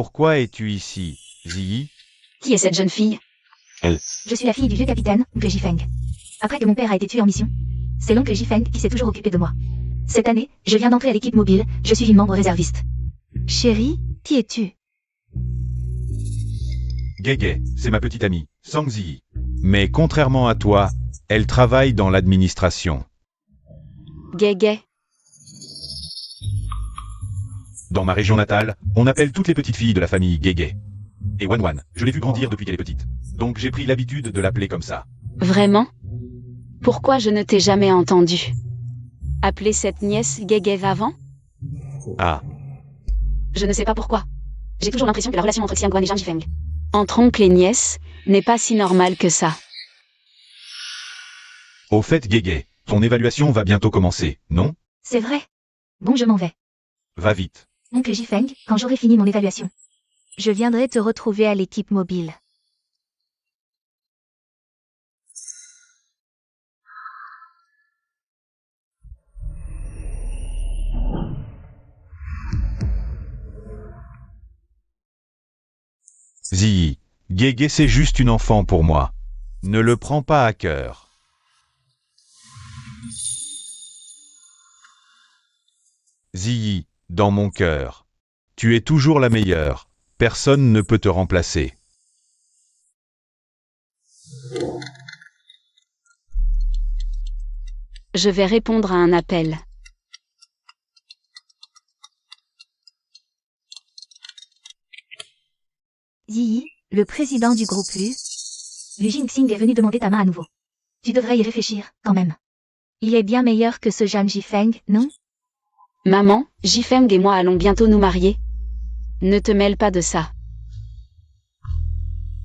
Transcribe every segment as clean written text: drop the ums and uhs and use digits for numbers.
Pourquoi es-tu ici, Ziyi? Qui est cette jeune fille? Je suis la fille du vieux capitaine, oncle Jifeng. Après que mon père a été tué en mission, c'est l'oncle Jifeng qui s'est toujours occupé de moi. Cette année, je viens d'entrer à l'équipe mobile, je suis une membre réserviste. Chérie, qui es-tu? Gege, c'est ma petite amie, Sang Ziyi. Mais contrairement à toi, elle travaille dans l'administration. Gege. Dans ma région natale, on appelle toutes les petites filles de la famille Gege. Et Wanwan, je l'ai vue grandir depuis qu'elle est petite. Donc j'ai pris l'habitude de l'appeler comme ça. Vraiment? Pourquoi je ne t'ai jamais entendu appeler cette nièce Gege avant? Ah, Je ne sais pas pourquoi. J'ai toujours l'impression que la relation entre Xiangguan et Zhang Jifeng, entre oncle et nièce, n'est pas si normale que ça. au fait Gege, ton évaluation va bientôt commencer, non? C'est vrai. Bon, je m'en vais. Va vite. Oncle Jifeng, quand j'aurai fini mon évaluation, je viendrai te retrouver à l'équipe mobile. Ziyi, Gege c'est juste une enfant pour moi. Ne le prends pas à cœur. Ziyi, dans mon cœur. Tu es toujours la meilleure. Personne ne peut te remplacer. Je vais répondre à un appel. Ziyi, le président du groupe Lu Jingxing est venu demander ta main à nouveau. Tu devrais y réfléchir, quand même. Il est bien meilleur que ce Zhang Jifeng, non? Maman, Jifeng et moi allons bientôt nous marier. Ne te mêle pas de ça.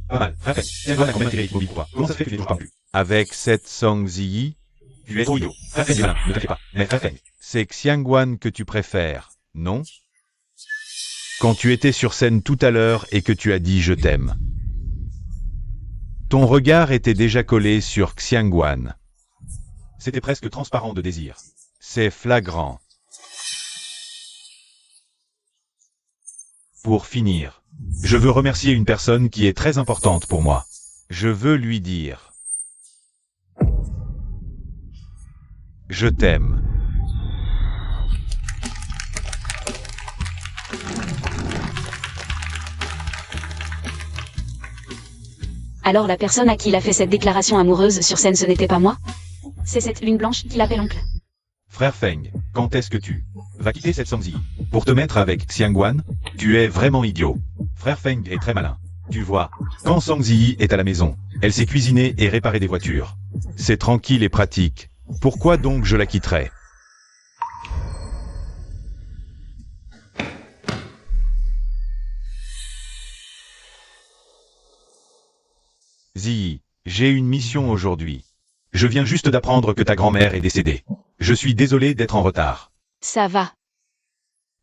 Pas mal, très fait. Xiangguan a quand même tiré l'équipe mobile pour toi. Comment ça se fait que tu n'es toujours pas plus? Avec cette Sang Ziyi, tu es trop idiot. Très fait, malin, ne t'inquiète pas. Mais très fait. C'est Xiangguan que tu préfères, non? Quand tu étais sur scène tout à l'heure et que tu as dit « je t'aime ». Ton regard était déjà collé sur Xiangguan. C'était presque transparent de désir. C'est flagrant. Pour finir, je veux remercier une personne qui est très importante pour moi. Je veux lui dire « Je t'aime ». Alors la personne à qui il a fait cette déclaration amoureuse sur scène, ce n'était pas moi? C'est cette lune blanche qui l'appelle oncle. Frère Feng, quand est-ce que tu vas quitter cette Sang Ziyi pour te mettre avec Xiangguan? Tu es vraiment idiot. Frère Feng est très malin. Tu vois, quand Sang Ziyi est à la maison, elle sait cuisiner et réparer des voitures. C'est tranquille et pratique. Pourquoi donc je la quitterais? Ziyi, j'ai une mission aujourd'hui. Je viens juste d'apprendre que ta grand-mère est décédée. Je suis désolé d'être en retard. Ça va.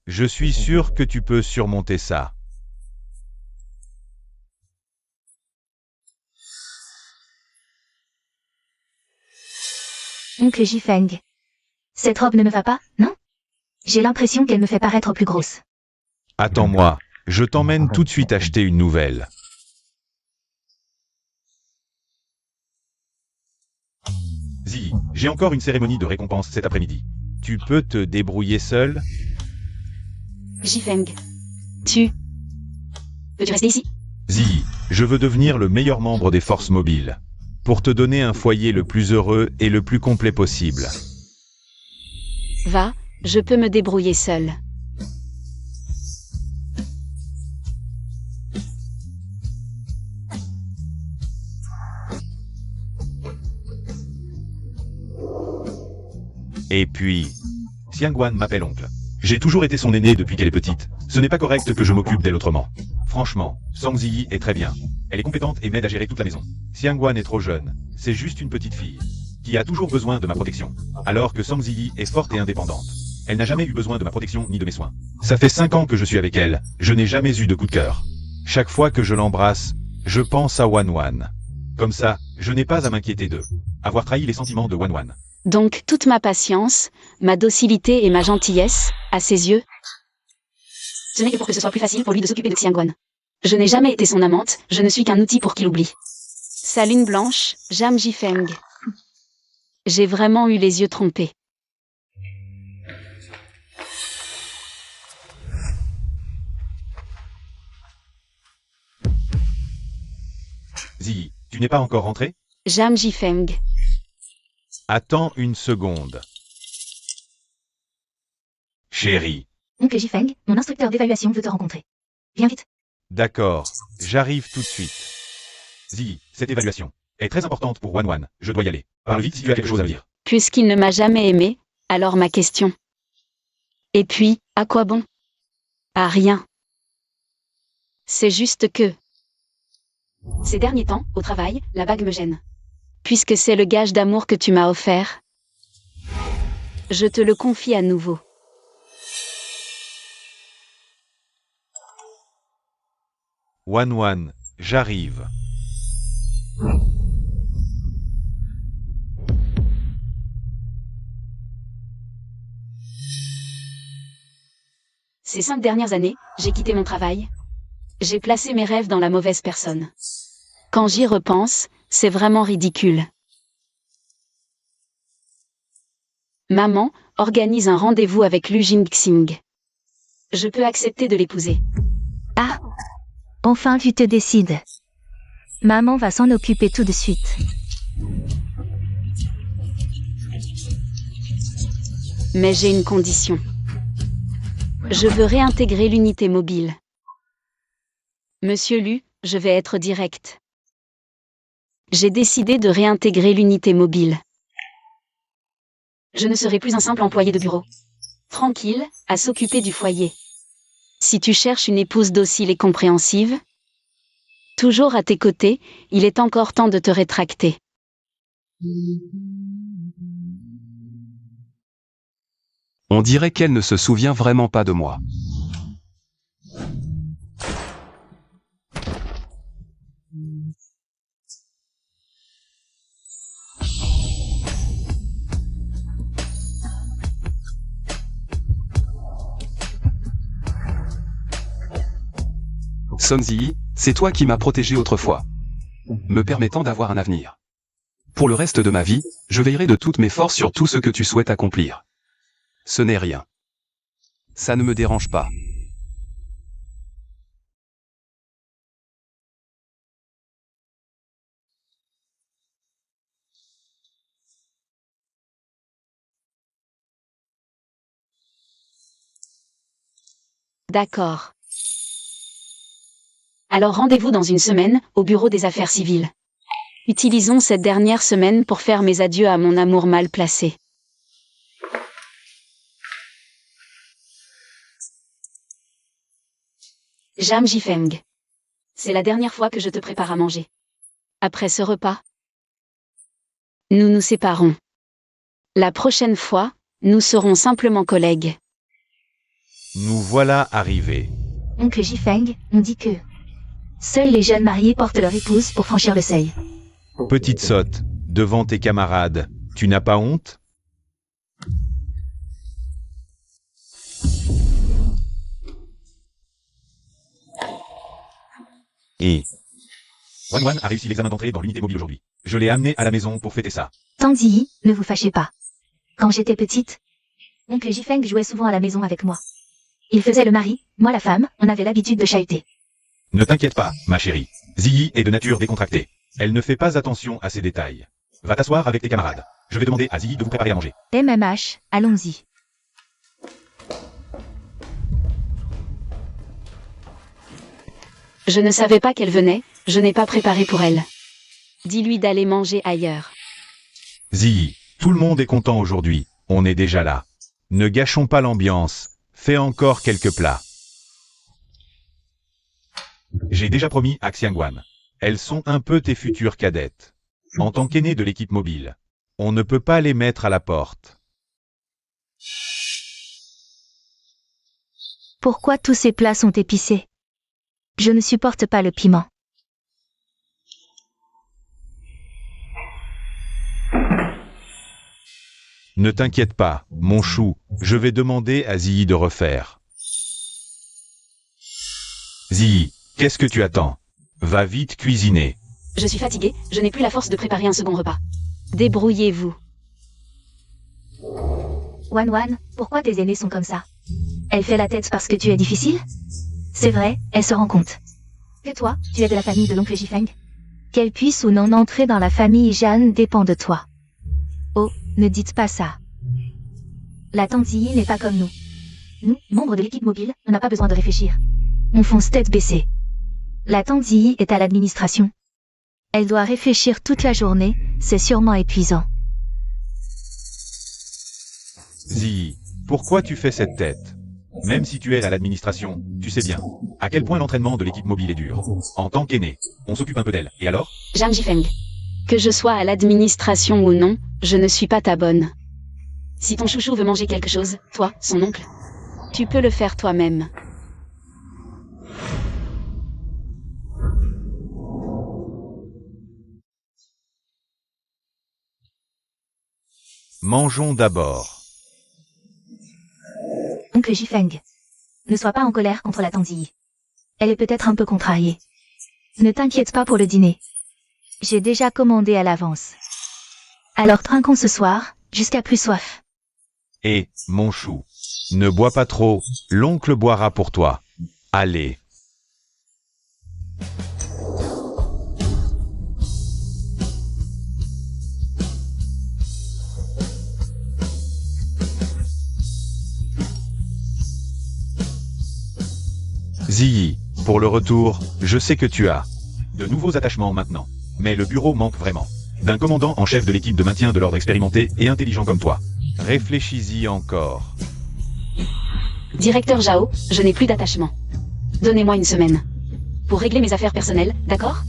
Je suis sûr que tu peux surmonter ça. Oncle Jifeng. Cette robe ne me va pas, non? J'ai l'impression qu'elle me fait paraître plus grosse. Attends-moi, je t'emmène tout de suite acheter une nouvelle. Ziyi, j'ai encore une cérémonie de récompense cet après-midi. Tu peux te débrouiller seul? Jifeng. Peux-tu rester ici? Ziyi, je veux devenir le meilleur membre des forces mobiles. Pour te donner un foyer le plus heureux et le plus complet possible. Va, je peux me débrouiller seul. Et puis, Xiangguan m'appelle oncle. J'ai toujours été son aîné depuis qu'elle est petite. Ce n'est pas correct que je m'occupe d'elle autrement. Franchement, Sang Ziyi est très bien. Elle est compétente et m'aide à gérer toute la maison. Xiangguan est trop jeune. C'est juste une petite fille. Qui a toujours besoin de ma protection. Alors que Sang Ziyi est forte et indépendante. Elle n'a jamais eu besoin de ma protection ni de mes soins. Ça fait 5 ans que je suis avec elle. Je n'ai jamais eu de coup de cœur. Chaque fois que je l'embrasse, je pense à Wanwan. Comme ça, je n'ai pas à m'inquiéter d'eux. Avoir trahi les sentiments de Wanwan. Donc toute ma patience, ma docilité et ma gentillesse, à ses yeux, Ce n'est que pour que ce soit plus facile pour lui de s'occuper de Xiangguan. Je n'ai jamais été son amante, je ne suis qu'un outil pour qu'il oublie. Sa lune blanche, Jam Jifeng. J'ai vraiment eu les yeux trompés. Ziyi, tu n'es pas encore rentré? Jam Jifeng. Attends une seconde. Chérie. Oncle Jifeng, mon instructeur d'évaluation veut te rencontrer. Viens vite. D'accord, j'arrive tout de suite. Ziyi, cette évaluation est très importante pour Wan. Je dois y aller. Parle vite si tu as quelque chose à me dire. Puisqu'il ne m'a jamais aimé, alors ma question. Et puis, à quoi bon? À rien. C'est juste que... Ces derniers temps, au travail, la bague me gêne. Puisque c'est le gage d'amour que tu m'as offert, je te le confie à nouveau. Wan, j'arrive. Ces 5 dernières années, j'ai quitté mon travail. J'ai placé mes rêves dans la mauvaise personne. Quand j'y repense, c'est vraiment ridicule. Maman organise un rendez-vous avec Lu Jingxing. Je peux accepter de l'épouser. Ah. Enfin tu te décides. Maman va s'en occuper tout de suite. Mais j'ai une condition. Je veux réintégrer l'unité mobile. Monsieur Lu, je vais être direct. J'ai décidé de réintégrer l'unité mobile. Je ne serai plus un simple employé de bureau. Tranquille, à s'occuper du foyer. Si tu cherches une épouse docile et compréhensive, toujours à tes côtés, il est encore temps de te rétracter. On dirait qu'elle ne se souvient vraiment pas de moi. Song Ziyi, c'est toi qui m'as protégé autrefois, me permettant d'avoir un avenir. Pour le reste de ma vie, je veillerai de toutes mes forces sur tout ce que tu souhaites accomplir. Ce n'est rien. Ça ne me dérange pas. D'accord. Alors rendez-vous dans une semaine, au bureau des affaires civiles. Utilisons cette dernière semaine pour faire mes adieux à mon amour mal placé. Jam Jifeng. C'est la dernière fois que je te prépare à manger. Après ce repas, nous nous séparons. La prochaine fois, nous serons simplement collègues. Nous voilà arrivés. Oncle Jifeng, on dit que seuls les jeunes mariés portent leur épouse pour franchir le seuil. Petite sotte, devant tes camarades, tu n'as pas honte? Et Wan a réussi l'examen d'entrée dans l'unité mobile aujourd'hui. Je l'ai amené à la maison pour fêter ça. Tang Ziyi, ne vous fâchez pas. Quand j'étais petite, oncle Jifeng jouait souvent à la maison avec moi. Il faisait le mari, moi la femme, on avait l'habitude de chahuter. Ne t'inquiète pas, ma chérie. Ziyi est de nature décontractée. Elle ne fait pas attention à ces détails. Va t'asseoir avec tes camarades. Je vais demander à Ziyi de vous préparer à manger. MMH, allons-y. Je ne savais pas qu'elle venait, je n'ai pas préparé pour elle. Dis-lui d'aller manger ailleurs. Ziyi, tout le monde est content aujourd'hui. On est déjà là. Ne gâchons pas l'ambiance. Fais encore quelques plats. J'ai déjà promis à Xiangguan. Elles sont un peu tes futures cadettes. En tant qu'aîné de l'équipe mobile, on ne peut pas les mettre à la porte. Pourquoi tous ces plats sont épicés? Je ne supporte pas le piment. Ne t'inquiète pas, mon chou, je vais demander à Ziyi de refaire. Ziyi, qu'est-ce que tu attends? Va vite cuisiner. Je suis fatiguée, je n'ai plus la force de préparer un second repas. Débrouillez-vous. Wan, pourquoi tes aînés sont comme ça? Elle fait la tête parce que tu es difficile? C'est vrai, elle se rend compte. Que toi, tu es de la famille de l'oncle Jifeng? Qu'elle puisse ou non entrer dans la famille Jeanne dépend de toi. Oh, ne dites pas ça. La tante Ziyi n'est pas comme nous. Nous, membres de l'équipe mobile, on n'a pas besoin de réfléchir. On fonce tête baissée. La tante Ziyi est à l'administration. Elle doit réfléchir toute la journée, c'est sûrement épuisant. Ziyi, pourquoi tu fais cette tête? Même si tu es à l'administration, tu sais bien à quel point l'entraînement de l'équipe mobile est dur. En tant qu'aîné, on s'occupe un peu d'elle. Et alors? Jeanne Jifeng. Que je sois à l'administration ou non, je ne suis pas ta bonne. Si ton chouchou veut manger quelque chose, toi, son oncle, tu peux le faire toi-même. Mangeons d'abord. Oncle Jifeng. Ne sois pas en colère contre la tante Ziyi. Elle est peut-être un peu contrariée. Ne t'inquiète pas pour le dîner. J'ai déjà commandé à l'avance. Alors trinquons ce soir, jusqu'à plus soif. Et, mon chou, ne bois pas trop, l'oncle boira pour toi. Allez. Ziyi, pour le retour, je sais que tu as de nouveaux attachements maintenant. Mais le bureau manque vraiment d'un commandant en chef de l'équipe de maintien de l'ordre expérimenté et intelligent comme toi. Réfléchis-y encore. Directeur Zhao, je n'ai plus d'attachement. Donnez-moi une semaine. Pour régler mes affaires personnelles, d'accord?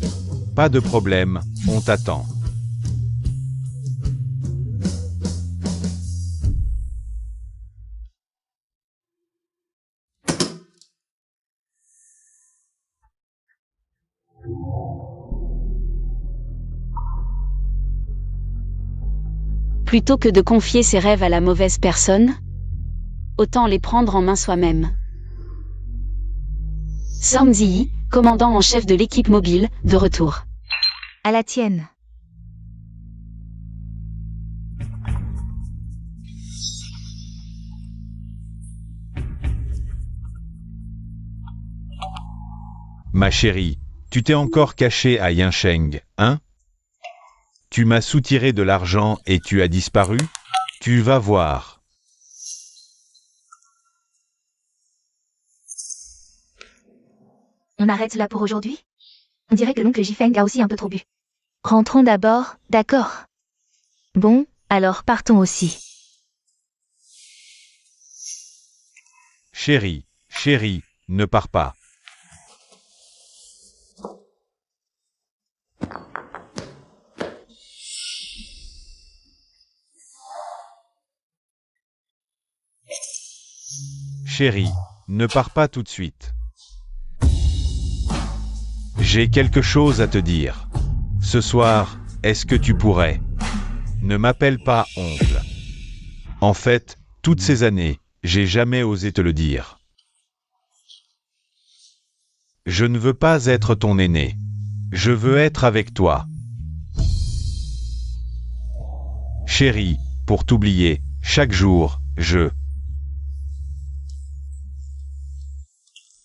Pas de problème, on t'attend. Plutôt que de confier ses rêves à la mauvaise personne, autant les prendre en main soi-même. Song Ziyi, commandant en chef de l'équipe mobile, de retour. À la tienne. Ma chérie, tu t'es encore caché à Yinsheng, hein? Tu m'as soutiré de l'argent et tu as disparu? Tu vas voir. On arrête là pour aujourd'hui? On dirait que l'oncle Jifeng a aussi un peu trop bu. Rentrons d'abord, d'accord? Bon, alors partons aussi. Chérie, ne pars pas. Chérie, ne pars pas tout de suite. J'ai quelque chose à te dire. Ce soir, est-ce que tu pourrais? Ne m'appelle pas oncle. En fait, toutes ces années, j'ai jamais osé te le dire. Je ne veux pas être ton aîné. Je veux être avec toi. Chérie, pour t'oublier, chaque jour,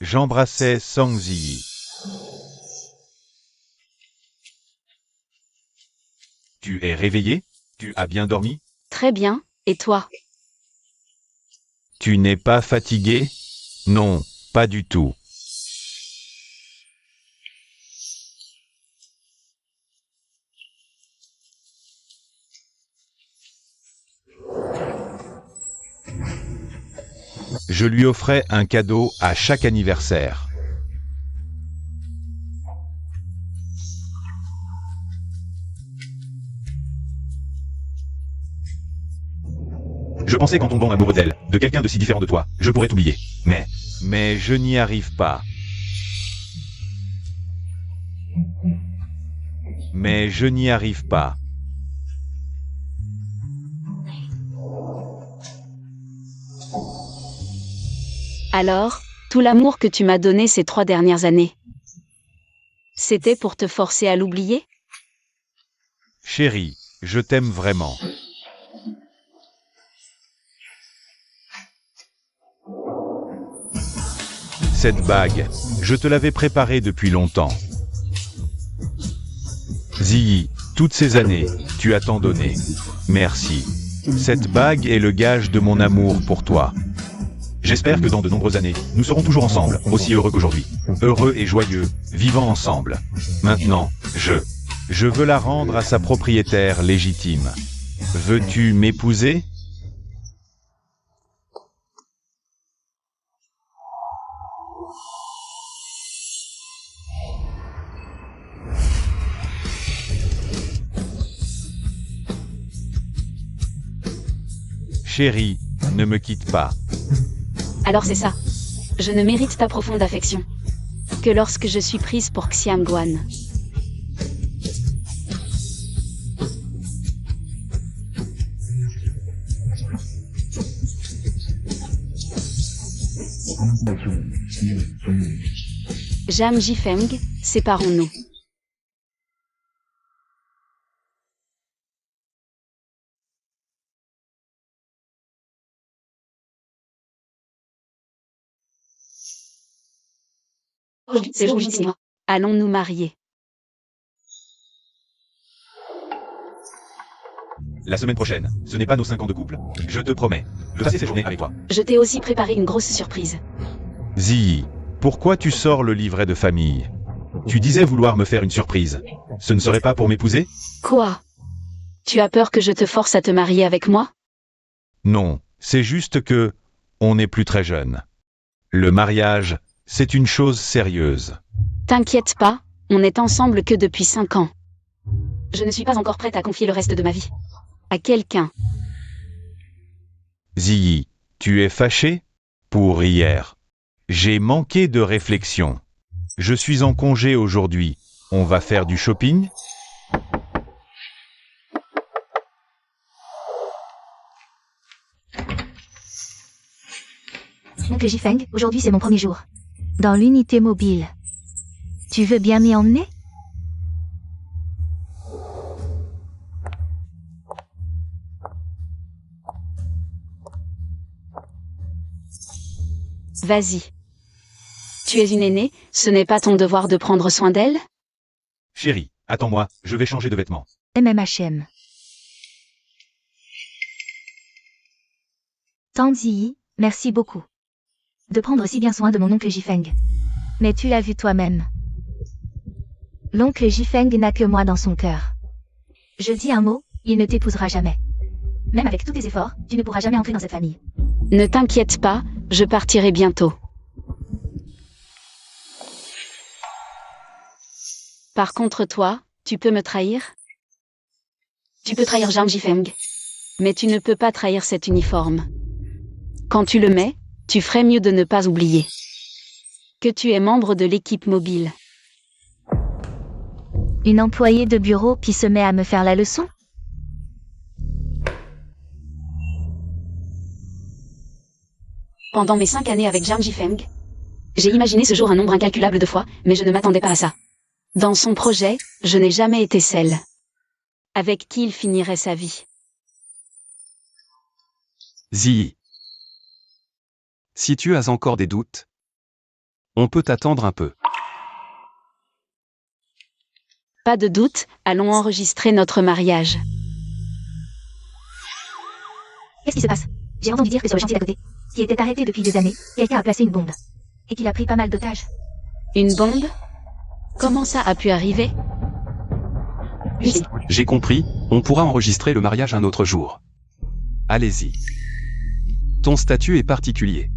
j'embrassais Song Ziyi. Tu es réveillé? Tu as bien dormi? Très bien, et toi? Tu n'es pas fatigué? Non, pas du tout. Je lui offrais un cadeau à chaque anniversaire. Je pensais qu'en tombant amoureux d'elle, de quelqu'un de si différent de toi, je pourrais t'oublier. Mais je n'y arrive pas. Mais je n'y arrive pas. Alors, Tout l'amour que tu m'as donné ces 3 dernières années. C'était pour te forcer à l'oublier? Chérie, je t'aime vraiment. Cette bague, je te l'avais préparée depuis longtemps. Ziggy, toutes ces années, tu as tant donné. Merci. Cette bague est le gage de mon amour pour toi. J'espère que dans de nombreuses années, nous serons toujours ensemble, aussi heureux qu'aujourd'hui. Heureux et joyeux, vivant ensemble. Maintenant, je veux la rendre à sa propriétaire légitime. Veux-tu m'épouser? Chérie, ne me quitte pas. Alors c'est ça. Je ne mérite ta profonde affection que lorsque je suis prise pour Xiangguan. Zhang Jifeng, séparons-nous. C'est le jour du cinéma. Allons nous marier. La semaine prochaine, ce n'est pas nos 5 ans de couple. Je te promets de passer ces journées avec toi. Je t'ai aussi préparé une grosse surprise. Ziggy, pourquoi tu sors le livret de famille? Tu disais vouloir me faire une surprise. Ce ne serait pas pour m'épouser? Quoi? Tu as peur que je te force à te marier avec moi? Non, c'est juste que on n'est plus très jeune. Le mariage, c'est une chose sérieuse. T'inquiète pas, on n'est ensemble que depuis 5 ans. Je ne suis pas encore prête à confier le reste de ma vie à quelqu'un. Ziggy, tu es fâché? Pour hier. J'ai manqué de réflexion. Je suis en congé aujourd'hui. On va faire du shopping? Oncle Jifeng, aujourd'hui c'est mon premier jour. Dans l'unité mobile. Tu veux bien m'y emmener? Vas-y. Tu es une aînée, ce n'est pas ton devoir de prendre soin d'elle? Chérie, attends-moi, je vais changer de vêtements. MMHM. Tanzi, merci beaucoup. De prendre si bien soin de mon oncle Jifeng. Mais tu l'as vu toi-même. L'oncle Jifeng n'a que moi dans son cœur. Je dis un mot, il ne t'épousera jamais. Même avec tous tes efforts, tu ne pourras jamais entrer dans cette famille. Ne t'inquiète pas, je partirai bientôt. Par contre toi, tu peux me trahir? Tu peux trahir Zhang Jifeng. Mais tu ne peux pas trahir cet uniforme. Quand tu le mets, tu ferais mieux de ne pas oublier que tu es membre de l'équipe mobile. Une employée de bureau qui se met à me faire la leçon? Pendant mes 5 années avec Zhang Jifeng, j'ai imaginé ce jour un nombre incalculable de fois, mais je ne m'attendais pas à ça. Dans son projet, je n'ai jamais été celle avec qui il finirait sa vie. Ziggy. Si tu as encore des doutes, on peut attendre un peu. Pas de doute, allons enregistrer notre mariage. Qu'est-ce qui se passe? J'ai entendu dire que sur le chantier d'à côté, qui était arrêté depuis des années, quelqu'un a placé une bombe. Et qu'il a pris pas mal d'otages. Une bombe? Comment ça a pu arriver? J'ai compris, on pourra enregistrer le mariage un autre jour. Allez-y. Ton statut est particulier.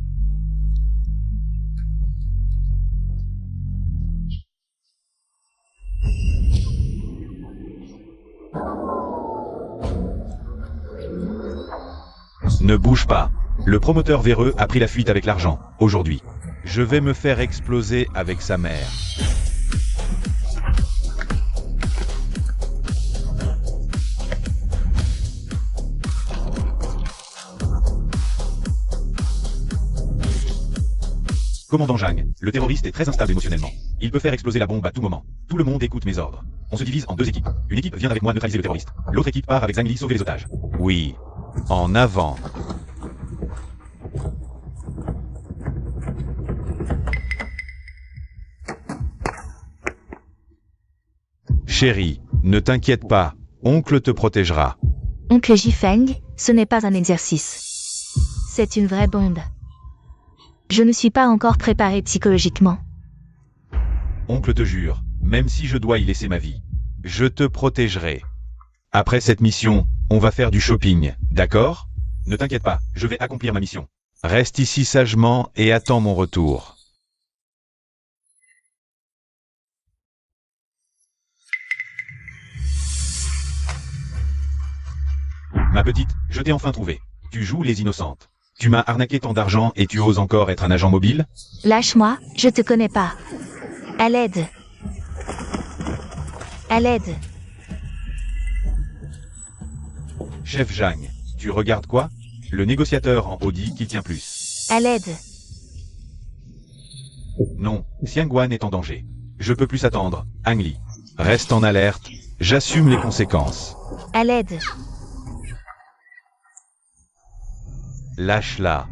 Ne bouge pas. Le promoteur véreux a pris la fuite avec l'argent, aujourd'hui. Je vais me faire exploser avec sa mère. Commandant Zhang, le terroriste est très instable émotionnellement. Il peut faire exploser la bombe à tout moment. Tout le monde écoute mes ordres. On se divise en 2 équipes. Une équipe vient avec moi neutraliser le terroriste. L'autre équipe part avec Zhang Li sauver les otages. Oui. En avant. Chérie, ne t'inquiète pas. Oncle te protégera. Oncle Jifeng, ce n'est pas un exercice. C'est une vraie bombe. Je ne suis pas encore préparé psychologiquement. Oncle te jure, même si je dois y laisser ma vie, je te protégerai. Après cette mission, on va faire du shopping, d'accord? Ne t'inquiète pas, je vais accomplir ma mission. Reste ici sagement et attends mon retour. Ma petite, je t'ai enfin trouvé. Tu joues les innocentes. Tu m'as arnaqué tant d'argent et tu oses encore être un agent mobile? Lâche-moi, je te connais pas. À l'aide. À l'aide. Chef Zhang, tu regardes quoi? Le négociateur en haut dit qu'il tient plus. À l'aide. Non, Xiangguan est en danger. Je peux plus attendre, Ang Li. Reste en alerte, j'assume les conséquences. À l'aide. Lâche-la.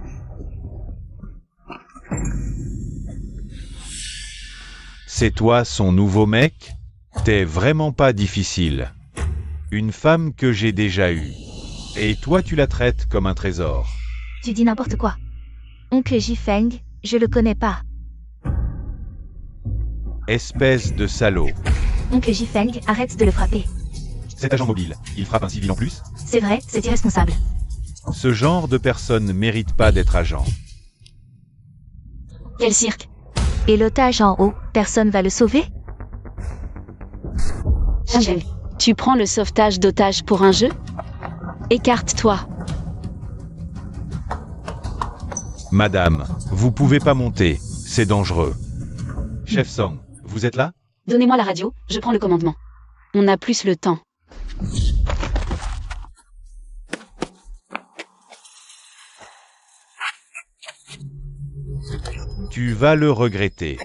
C'est toi son nouveau mec? T'es vraiment pas difficile. Une femme que j'ai déjà eue. Et toi tu la traites comme un trésor. Tu dis n'importe quoi. Oncle Jifeng, je le connais pas. Espèce de salaud. Oncle Jifeng, arrête de le frapper. Cet agent mobile, il frappe un civil en plus? C'est vrai, c'est irresponsable. Ce genre de personne mérite pas d'être agent. Quel cirque. Et l'otage en haut, personne va le sauver? Angel, tu prends le sauvetage d'otages pour un jeu? Écarte-toi. Madame, vous pouvez pas monter, c'est dangereux. Chef Song, vous êtes là? Donnez-moi la radio, je prends le commandement. On a plus le temps. Tu vas le regretter.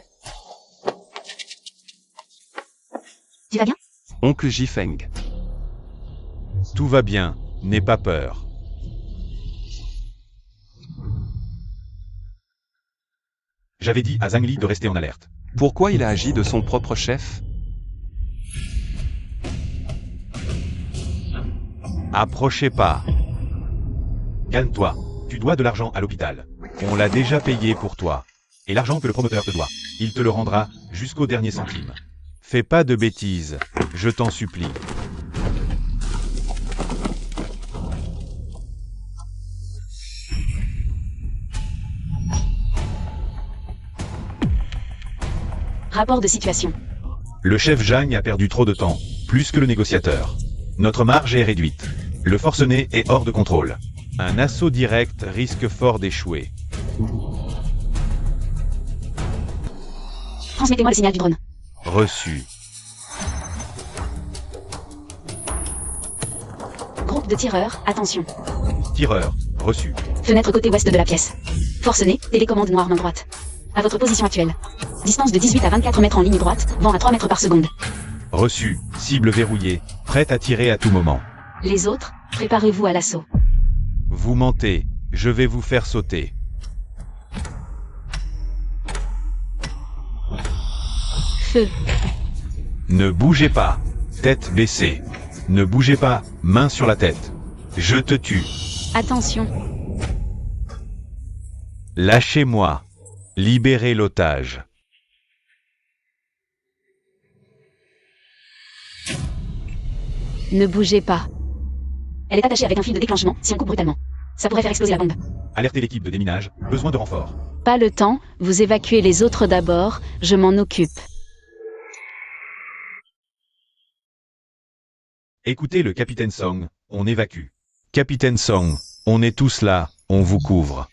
Tu vas bien? Oncle Jifeng. Tout va bien, n'aie pas peur. J'avais dit à Zhang Li de rester en alerte. Pourquoi il a agi de son propre chef? Approchez pas. Calme-toi, tu dois de l'argent à l'hôpital. On l'a déjà payé pour toi. Et l'argent que le promoteur te doit, il te le rendra jusqu'au dernier centime. Fais pas de bêtises, je t'en supplie. Rapport de situation. Le chef Zhang a perdu trop de temps, plus que le négociateur. Notre marge est réduite. Le forcené est hors de contrôle. Un assaut direct risque fort d'échouer. Transmettez-moi le signal du drone. Reçu. Groupe de tireurs, attention. Tireur, reçu. Fenêtre côté ouest de la pièce. Forcené, télécommande noire main droite. À votre position actuelle. Distance de 18 à 24 mètres en ligne droite, vent à 3 mètres par seconde. Reçu. Cible verrouillée, prête à tirer à tout moment. Les autres, préparez-vous à l'assaut. Vous mentez, je vais vous faire sauter. Feu. Ne bougez pas. Tête baissée. Ne bougez pas, main sur la tête. Je te tue. Attention. Lâchez-moi. Libérez l'otage. Ne bougez pas. Elle est attachée avec un fil de déclenchement, si on coupe brutalement. Ça pourrait faire exploser la bombe. Alertez l'équipe de déminage, besoin de renfort. Pas le temps, vous évacuez les autres d'abord, je m'en occupe. Écoutez le capitaine Song, on évacue. Capitaine Song, on est tous là, on vous couvre.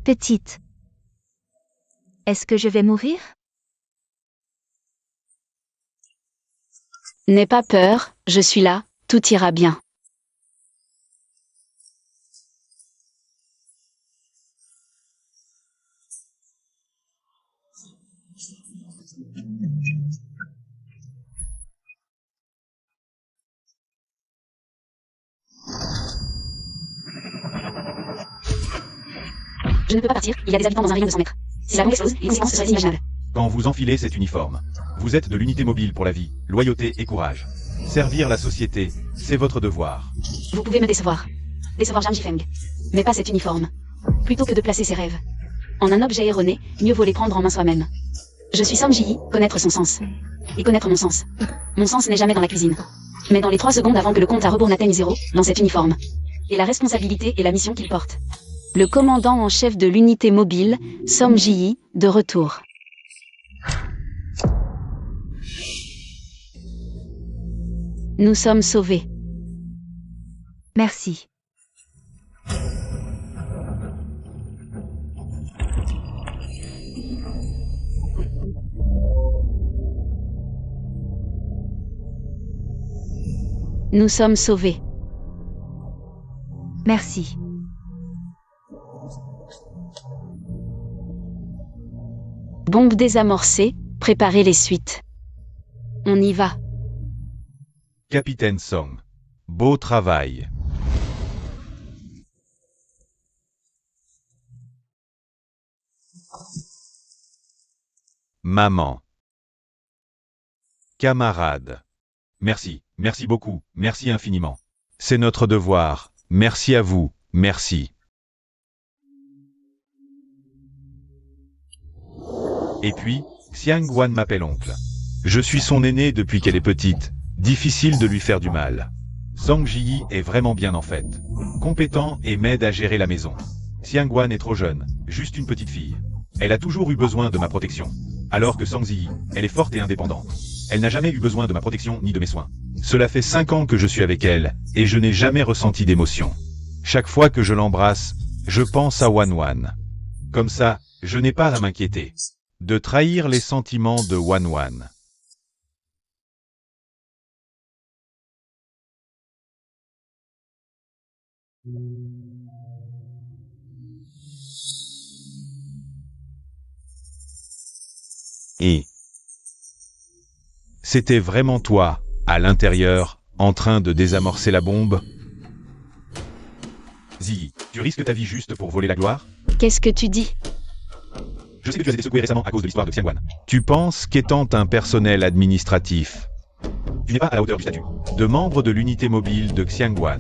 Petite. Est-ce que je vais mourir? N'aie pas peur, je suis là, Tout ira bien. Je ne peux pas partir, il y a des habitants dans un rayon de 100 mètres. Si la bombe explose, les conséquences seraient inimaginables. Quand vous enfilez cet uniforme, vous êtes de l'unité mobile pour la vie, loyauté et courage. Servir la société, c'est votre devoir. Vous pouvez me décevoir. Décevoir Zhang Jifeng. Mais pas cet uniforme. Plutôt que de placer ses rêves en un objet erroné, mieux vaut les prendre en main soi-même. Je suis Song Ji, connaître son sens. Et connaître mon sens. Mon sens n'est jamais dans la cuisine. Mais dans les 3 secondes avant que le compte à rebours n'atteigne 0, dans cet uniforme. Et la responsabilité et la mission qu'il porte. Le commandant en chef de l'unité mobile, Song Ji, de retour. Nous sommes sauvés. Merci. Nous sommes sauvés. Merci. Bombe désamorcée, préparez les suites. On y va. Capitaine Song. Beau travail. Maman. Camarade. Merci, merci beaucoup, merci infiniment. C'est notre devoir. Merci à vous, merci. Et puis, Xiang Guan m'appelle oncle. Je suis son aîné depuis qu'elle est petite. Difficile de lui faire du mal. Song Ji est vraiment bien en fait. Compétent et m'aide à gérer la maison. Xiang Guan est trop jeune, juste une petite fille. Elle a toujours eu besoin de ma protection. Alors que Song Ji, elle est forte et indépendante. Elle n'a jamais eu besoin de ma protection ni de mes soins. Cela fait 5 ans que je suis avec elle, et je n'ai jamais ressenti d'émotion. Chaque fois que je l'embrasse, je pense à Wan Wan. Comme ça, je n'ai pas à m'inquiéter de trahir les sentiments de Wan Wan. Et c'était vraiment toi, à l'intérieur, en train de désamorcer la bombe? Ziyi, tu risques ta vie juste pour voler la gloire? Qu'est-ce que tu dis? Je sais que tu as été secoué récemment à cause de l'histoire de Xiangguan. Tu penses qu'étant un personnel administratif, tu n'es pas à la hauteur du statut de membre de l'unité mobile de Xiangguan.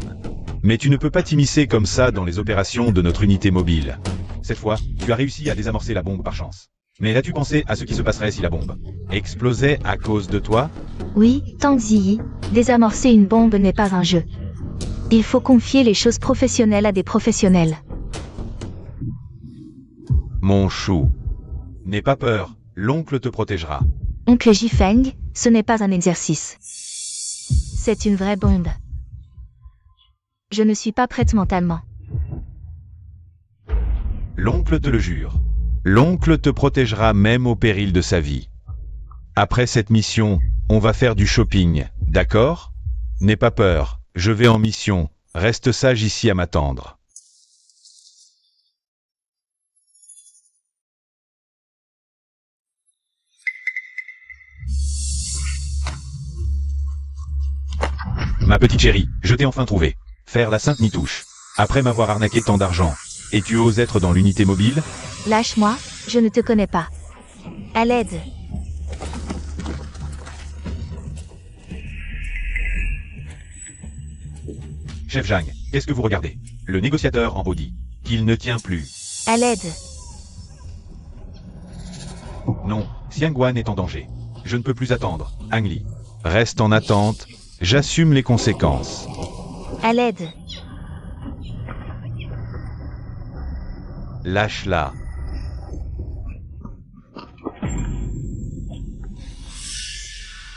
Mais tu ne peux pas t'immiscer comme ça dans les opérations de notre unité mobile. Cette fois, tu as réussi à désamorcer la bombe par chance. Mais as-tu pensé à ce qui se passerait si la bombe explosait à cause de toi? Oui, Tang Ziyi, désamorcer une bombe n'est pas un jeu. Il faut confier les choses professionnelles à des professionnels. Mon chou. N'aie pas peur, l'oncle te protégera. Oncle Jifeng, ce n'est pas un exercice. C'est une vraie bombe. Je ne suis pas prête mentalement. L'oncle te le jure. L'oncle te protégera même au péril de sa vie. Après cette mission, on va faire du shopping, d'accord? N'aie pas peur, je vais en mission, reste sage ici à m'attendre. Ma petite chérie, je t'ai enfin trouvé. Faire la sainte nitouche. Après m'avoir arnaqué tant d'argent. Et tu oses être dans l'unité mobile? Lâche-moi, je ne te connais pas. À l'aide. Chef Zhang, qu'est-ce que vous regardez? Le négociateur en haut dit qu'il ne tient plus. À l'aide. Non, Xiangguan est en danger. Je ne peux plus attendre. Ang Li. Reste en attente, j'assume les conséquences. À l'aide. Lâche-la.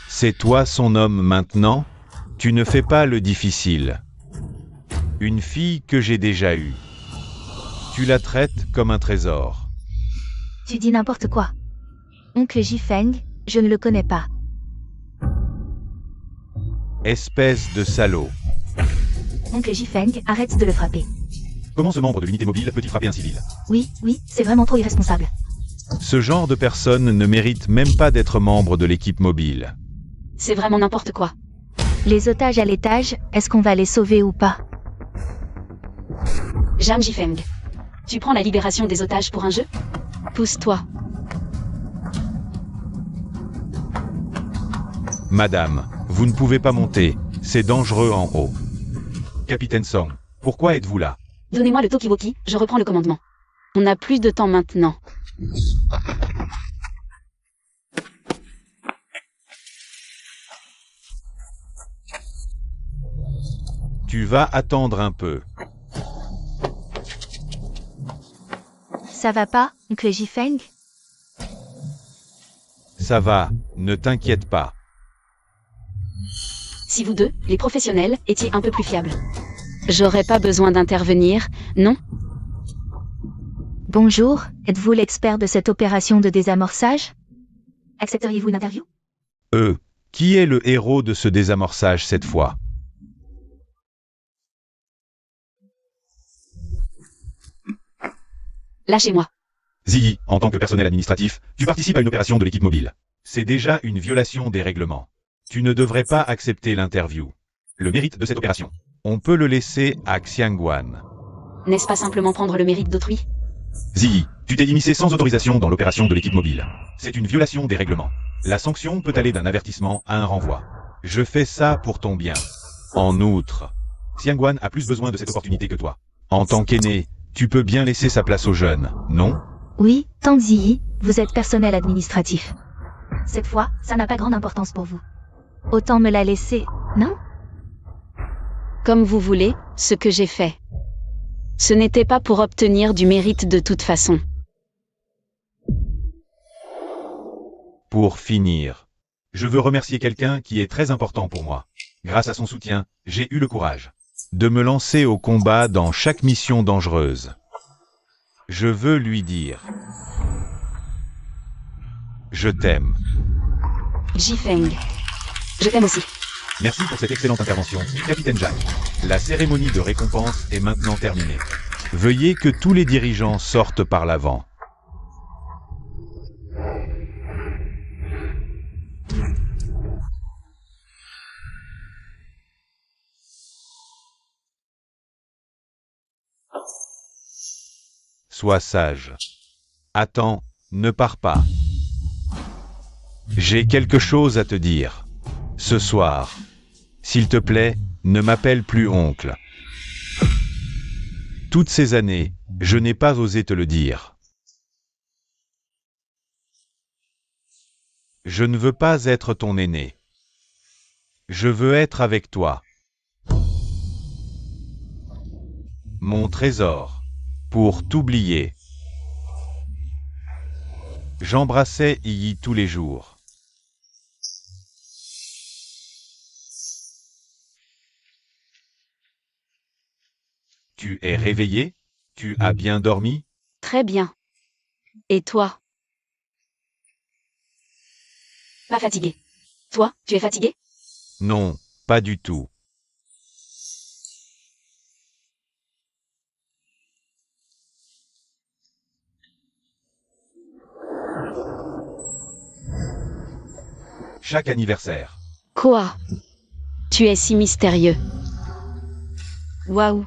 C'est toi son homme maintenant? Tu ne fais pas le difficile. Une fille que j'ai déjà eue. Tu la traites comme un trésor. Tu dis n'importe quoi. Oncle Jifeng, je ne le connais pas. Espèce de salaud. Oncle Jifeng, arrête de le frapper. Comment ce membre de l'unité mobile peut-il frapper un civil? Oui, c'est vraiment trop irresponsable. Ce genre de personne ne mérite même pas d'être membre de l'équipe mobile. C'est vraiment n'importe quoi. Les otages à l'étage, est-ce qu'on va les sauver ou pas? Zhang Jifeng. Tu prends la libération des otages pour un jeu? Pousse-toi. Madame, vous ne pouvez pas monter, c'est dangereux en haut. Capitaine Song, pourquoi êtes-vous là? Donnez-moi le talkie-walkie, je reprends le commandement. On n'a plus de temps maintenant. Tu vas attendre un peu. Ça va pas, oncle Jifeng? Ça va, ne t'inquiète pas. Si vous deux, les professionnels, étiez un peu plus fiables. J'aurais pas besoin d'intervenir, non? Bonjour, êtes-vous l'expert de cette opération de désamorçage? Accepteriez-vous une interview? Qui est le héros de ce désamorçage cette fois? Lâchez-moi. Ziggy, en tant que personnel administratif, tu participes à une opération de l'équipe mobile. C'est déjà une violation des règlements. Tu ne devrais pas accepter l'interview. Le mérite de cette opération, on peut le laisser à Xiangguan. N'est-ce pas simplement prendre le mérite d'autrui? Ziggy, tu t'es immiscé sans autorisation dans l'opération de l'équipe mobile. C'est une violation des règlements. La sanction peut aller d'un avertissement à un renvoi. Je fais ça pour ton bien. En outre, Xiangguan a plus besoin de cette opportunité que toi. En tant qu'aîné, tu peux bien laisser sa place aux jeunes, non? Oui, Tang Ziyi, vous êtes personnel administratif. Cette fois, ça n'a pas grande importance pour vous. Autant me la laisser, non? Comme vous voulez, ce que j'ai fait. Ce n'était pas pour obtenir du mérite de toute façon. Pour finir, je veux remercier quelqu'un qui est très important pour moi. Grâce à son soutien, j'ai eu le courage de me lancer au combat dans chaque mission dangereuse. Je veux lui dire: je t'aime. Jifeng. Je t'aime aussi. Merci pour cette excellente intervention, Capitaine Jack. La cérémonie de récompense est maintenant terminée. Veuillez que tous les dirigeants sortent par l'avant. Sois sage. Attends, ne pars pas. J'ai quelque chose à te dire. Ce soir. S'il te plaît, ne m'appelle plus oncle. Toutes ces années, je n'ai pas osé te le dire. Je ne veux pas être ton aîné. Je veux être avec toi. Mon trésor. Pour t'oublier. J'embrassais Yi tous les jours. Tu es réveillé? Tu as bien dormi? Très bien. Et toi? Pas fatigué. Toi, tu es fatigué? Non, pas du tout. Chaque anniversaire. Quoi? Tu es si mystérieux. Waouh.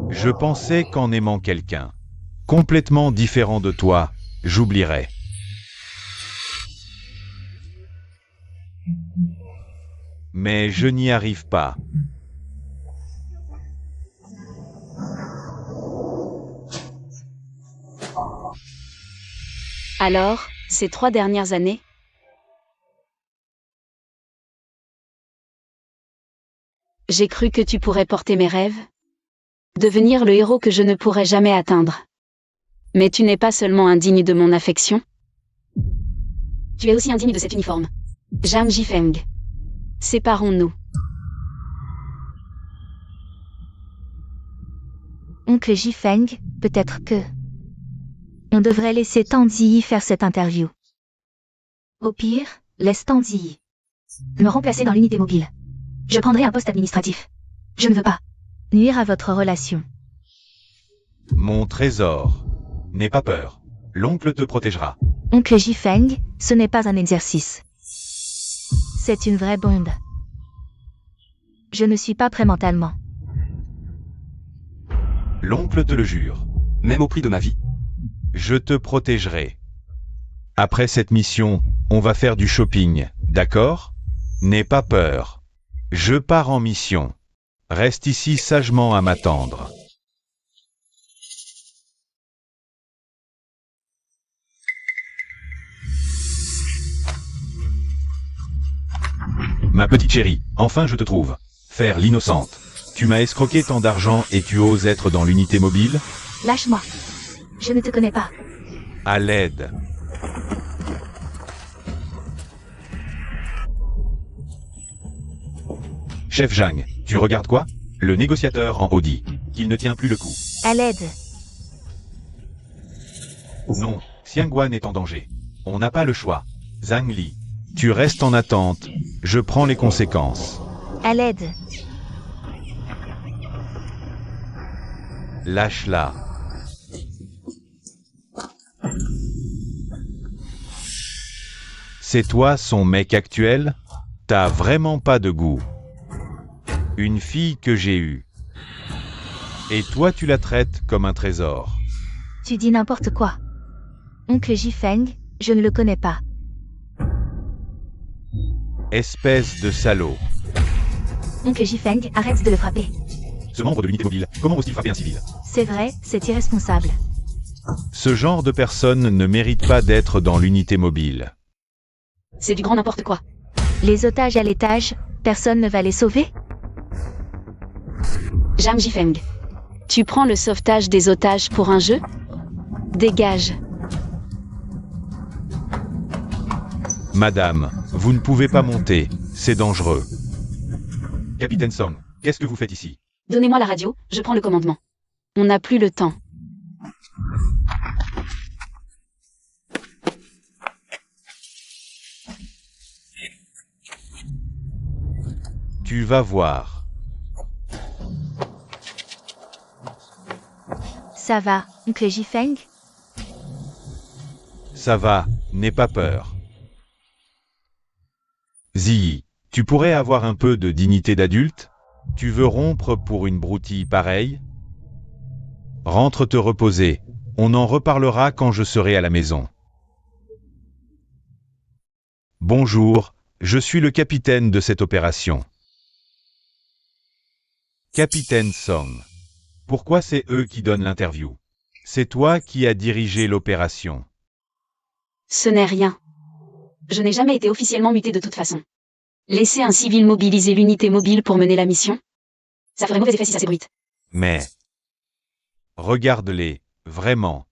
Je pensais qu'en aimant quelqu'un complètement différent de toi, j'oublierais. Mais je n'y arrive pas. Alors, ces 3 dernières années? J'ai cru que tu pourrais porter mes rêves. Devenir le héros que je ne pourrais jamais atteindre. Mais tu n'es pas seulement indigne de mon affection. Tu es aussi indigne de cet uniforme. Zhang Jifeng. Séparons-nous. Oncle Jifeng, peut-être que... On devrait laisser Tante Ziyi faire cette interview. Au pire, laisse Tante Ziyi me remplacer dans l'unité mobile. Je prendrai un poste administratif. Je ne veux pas nuire à votre relation. Mon trésor. N'aie pas peur. L'oncle te protégera. Oncle Jifeng, ce n'est pas un exercice. C'est une vraie bombe. Je ne suis pas prêt mentalement. L'oncle te le jure. Même au prix de ma vie. Je te protégerai. Après cette mission, on va faire du shopping, d'accord? N'aie pas peur. Je pars en mission. Reste ici sagement à m'attendre. Ma petite chérie, enfin je te trouve. Faire l'innocente. Tu m'as escroqué tant d'argent et tu oses être dans l'unité mobile? Lâche-moi. Je ne te connais pas. À l'aide. Chef Zhang, tu regardes quoi? Le négociateur en haut dit qu'il ne tient plus le coup. À l'aide. Non, Xiangguan est en danger. On n'a pas le choix. Zhang Li, tu restes en attente. Je prends les conséquences. À l'aide. Lâche-la. C'est toi son mec actuel? T'as vraiment pas de goût. Une fille que j'ai eue. Et toi tu la traites comme un trésor. Tu dis n'importe quoi. Oncle Jifeng, je ne le connais pas. Espèce de salaud. Oncle Jifeng, arrête de le frapper. Ce membre de l'unité mobile, comment ose-t-il frapper un civil? C'est vrai, c'est irresponsable. Ce genre de personne ne mérite pas d'être dans l'unité mobile. C'est du grand n'importe quoi. Les otages à l'étage, personne ne va les sauver? Zhang Jifeng. Tu prends le sauvetage des otages pour un jeu? Dégage. Madame, vous ne pouvez pas monter, c'est dangereux. Capitaine Song, qu'est-ce que vous faites ici? Donnez-moi la radio, je prends le commandement. On n'a plus le temps. Tu vas voir. Ça va, Oncle Jifeng? Ça va, n'aie pas peur. Ziyi, tu pourrais avoir un peu de dignité d'adulte? Tu veux rompre pour une broutille pareille? Rentre te reposer, on en reparlera quand je serai à la maison. Bonjour, je suis le capitaine de cette opération. Capitaine Song. Pourquoi c'est eux qui donnent l'interview? C'est toi qui as dirigé l'opération. Ce n'est rien. Je n'ai jamais été officiellement muté de toute façon. Laisser un civil mobiliser l'unité mobile pour mener la mission? Ça ferait mauvais effet si ça s'ébruite. Mais... regarde-les, vraiment.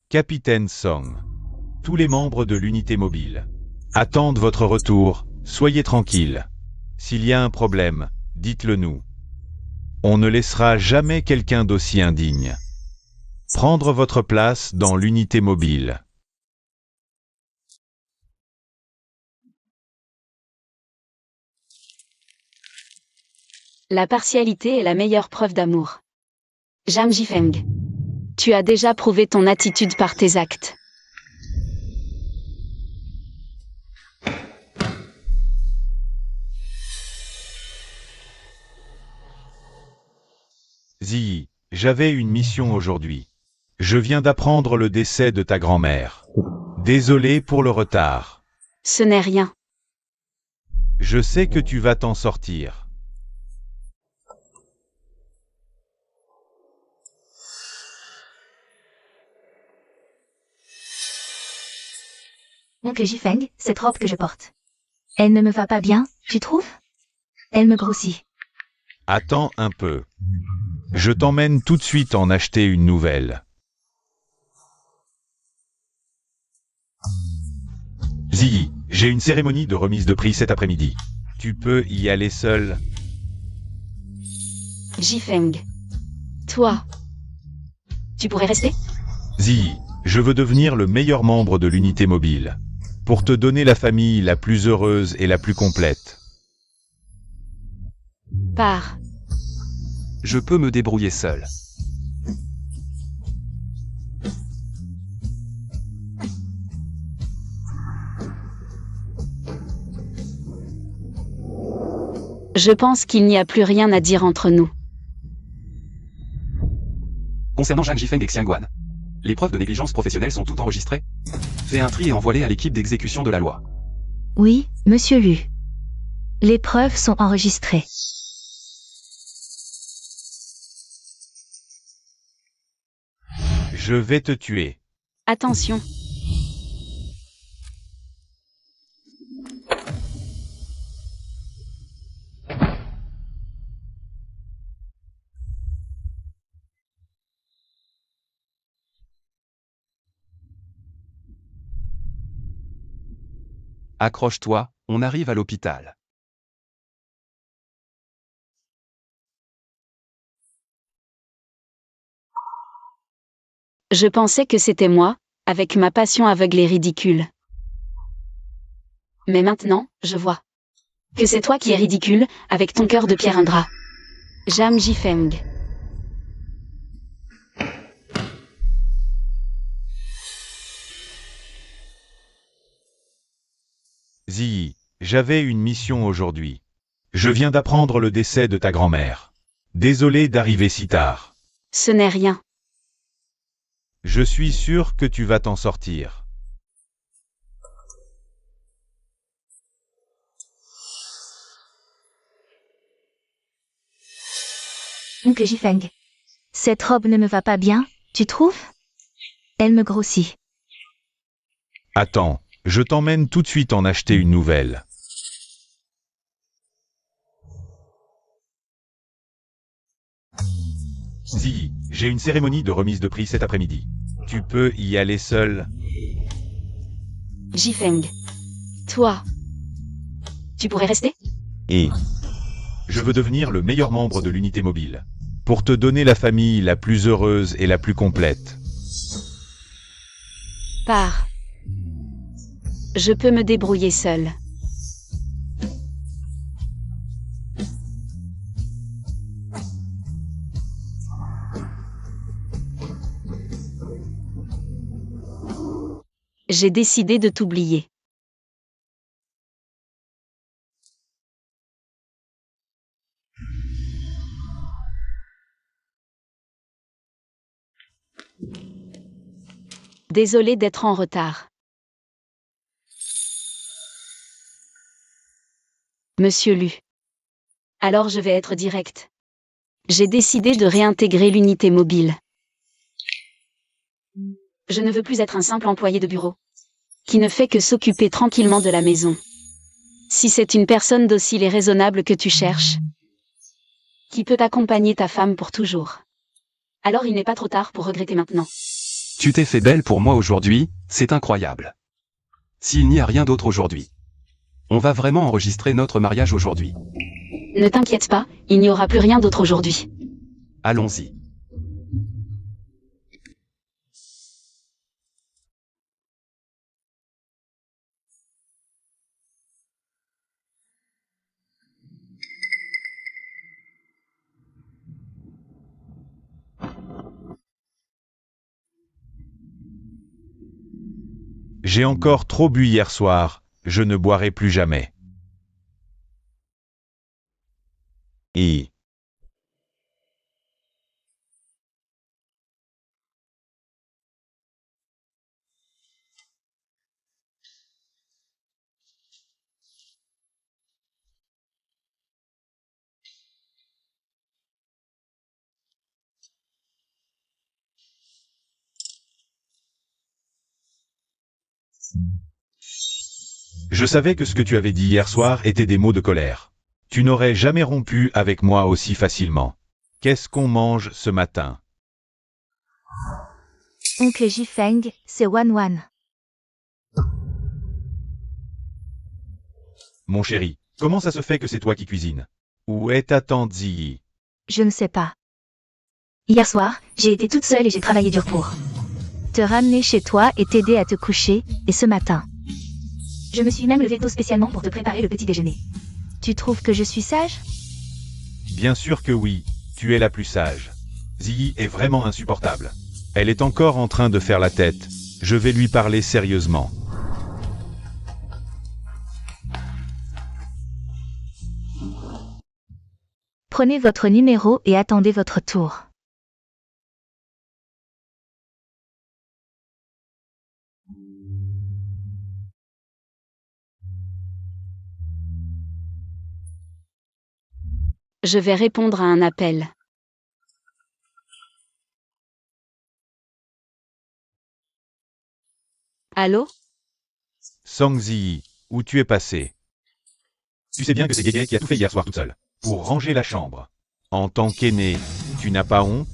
Capitaine Song. Tous les membres de l'unité mobile attendent votre retour, soyez tranquilles. S'il y a un problème, dites-le nous. On ne laissera jamais quelqu'un d'aussi indigne prendre votre place dans l'unité mobile. La partialité est la meilleure preuve d'amour. Zhang Jifeng. Tu as déjà prouvé ton attitude par tes actes. Ziyi, j'avais une mission aujourd'hui. Je viens d'apprendre le décès de ta grand-mère. Désolé pour le retard. Ce n'est rien. Je sais que tu vas t'en sortir. Oncle Jifeng, cette robe que je porte. Elle ne me va pas bien, tu trouves? Elle me grossit. Attends un peu. Je t'emmène tout de suite en acheter une nouvelle. Ziyi, j'ai une cérémonie de remise de prix cet après-midi. Tu peux y aller seul? Jifeng. Toi. Tu pourrais rester? Ziyi, je veux devenir le meilleur membre de l'unité mobile. Pour te donner la famille la plus heureuse et la plus complète. Pars. Je peux me débrouiller seul. Je pense qu'il n'y a plus rien à dire entre nous. Concernant Zhang Jifeng et Xiangguan, les preuves de négligence professionnelle sont toutes enregistrées. Fais un tri et envoie-les à l'équipe d'exécution de la loi. Oui, monsieur Lu. Les preuves sont enregistrées. Je vais te tuer. Attention. Accroche-toi, on arrive à l'hôpital. Je pensais que c'était moi, avec ma passion aveugle et ridicule. Mais maintenant, je vois. Que c'est toi qui es ridicule, avec ton cœur de pierre ingrat. Zhang Jifeng. Ziyi, j'avais une mission aujourd'hui. Je viens d'apprendre le décès de ta grand-mère. Désolé d'arriver si tard. Ce n'est rien. Je suis sûr que tu vas t'en sortir. Oncle Jifeng. Cette robe ne me va pas bien, tu trouves? Elle me grossit. Attends, je t'emmène tout de suite en acheter une nouvelle. Ziyi, j'ai une cérémonie de remise de prix cet après-midi. Tu peux y aller seul? Jifeng. Toi. Tu pourrais rester? Et je veux devenir le meilleur membre de l'unité mobile. Pour te donner la famille la plus heureuse et la plus complète. Pars. Je peux me débrouiller seul. J'ai décidé de t'oublier. Désolé d'être en retard. Monsieur Lu. Alors je vais être direct. J'ai décidé de réintégrer l'unité mobile. Je ne veux plus être un simple employé de bureau, qui ne fait que s'occuper tranquillement de la maison. Si c'est une personne docile et raisonnable que tu cherches, qui peut accompagner ta femme pour toujours, alors il n'est pas trop tard pour regretter maintenant. Tu t'es fait belle pour moi aujourd'hui, c'est incroyable. S'il n'y a rien d'autre aujourd'hui. On va vraiment enregistrer notre mariage aujourd'hui. Ne t'inquiète pas, il n'y aura plus rien d'autre aujourd'hui. Allons-y. J'ai encore trop bu hier soir, je ne boirai plus jamais. Et je savais que ce que tu avais dit hier soir étaient des mots de colère. Tu n'aurais jamais rompu avec moi aussi facilement. Qu'est-ce qu'on mange ce matin? Oncle Jifeng, c'est Wan. Mon chéri, comment ça se fait que c'est toi qui cuisines? Où est ta tante Ziyi? Je ne sais pas. Hier soir, j'ai été toute seule et j'ai travaillé dur pour te ramener chez toi et t'aider à te coucher, et ce matin. Je me suis même levée tôt spécialement pour te préparer le petit déjeuner. Tu trouves que je suis sage? Bien sûr que oui, tu es la plus sage. Ziggy est vraiment insupportable. Elle est encore en train de faire la tête. Je vais lui parler sérieusement. Prenez votre numéro et attendez votre tour. Je vais répondre à un appel. Allô? Song Ziggy, où tu es passé? Tu sais bien que c'est Gege qui a tout fait hier soir toute seule. Pour ranger la chambre. En tant qu'aîné, tu n'as pas honte?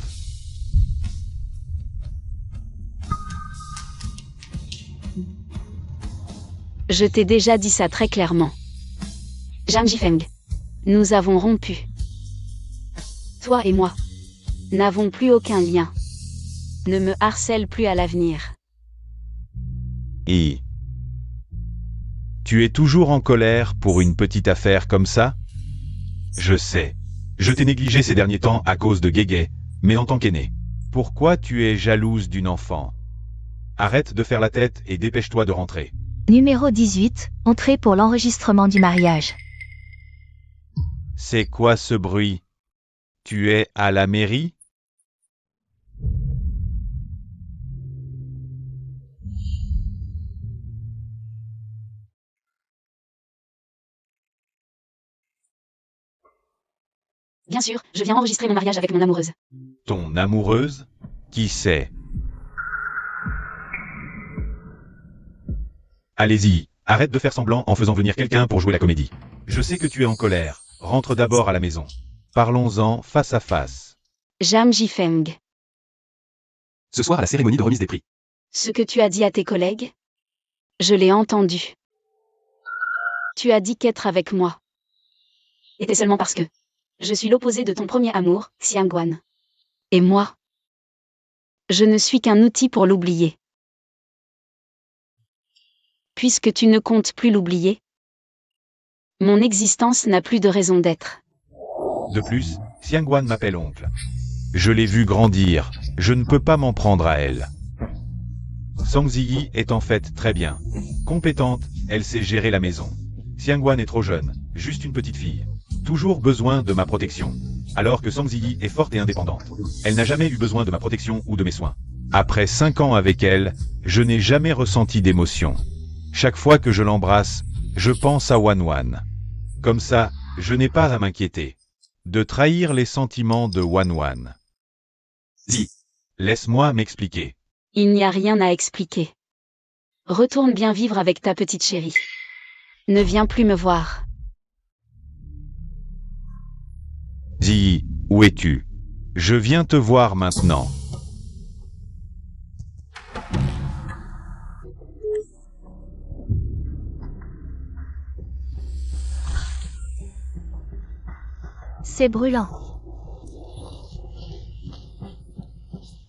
Je t'ai déjà dit ça très clairement. Zhang Jifeng. Nous avons rompu. Toi et moi. N'avons plus aucun lien. Ne me harcèle plus à l'avenir. Et... Tu es toujours en colère pour une petite affaire comme ça? Je sais. Je t'ai négligé ces derniers temps à cause de Gege, mais en tant qu'aîné. Pourquoi tu es jalouse d'une enfant? Arrête de faire la tête et dépêche-toi de rentrer. Numéro 18, entrée pour l'enregistrement du mariage. C'est quoi ce bruit? Tu es à la mairie? Bien sûr, je viens enregistrer mon mariage avec mon amoureuse. Ton amoureuse? Qui c'est? Allez-y, arrête de faire semblant en faisant venir quelqu'un pour jouer la comédie. Je sais que tu es en colère. Rentre d'abord à la maison. Parlons-en face à face. Zhang Jifeng. Ce soir à la cérémonie de remise des prix. Ce que tu as dit à tes collègues? Je l'ai entendu. Tu as dit qu'être avec moi était seulement parce que je suis l'opposé de ton premier amour, Xiangguan. Et moi? Je ne suis qu'un outil pour l'oublier. Puisque tu ne comptes plus l'oublier, mon existence n'a plus de raison d'être. De plus, Xiangguan m'appelle oncle. Je l'ai vu grandir, je ne peux pas m'en prendre à elle. Song Ziggy est en fait très bien. Compétente, elle sait gérer la maison. Xiangguan est trop jeune, juste une petite fille. Toujours besoin de ma protection. Alors que Song Ziggy est forte et indépendante. Elle n'a jamais eu besoin de ma protection ou de mes soins. Après 5 ans avec elle, je n'ai jamais ressenti d'émotion. Chaque fois que je l'embrasse, je pense à Wanwan. Comme ça, je n'ai pas à m'inquiéter de trahir les sentiments de Wanwan. Laisse-moi m'expliquer. Il n'y a rien à expliquer. Retourne bien vivre avec ta petite chérie. Ne viens plus me voir. Ziggy, où es-tu? Je viens te voir maintenant. c'est brûlant.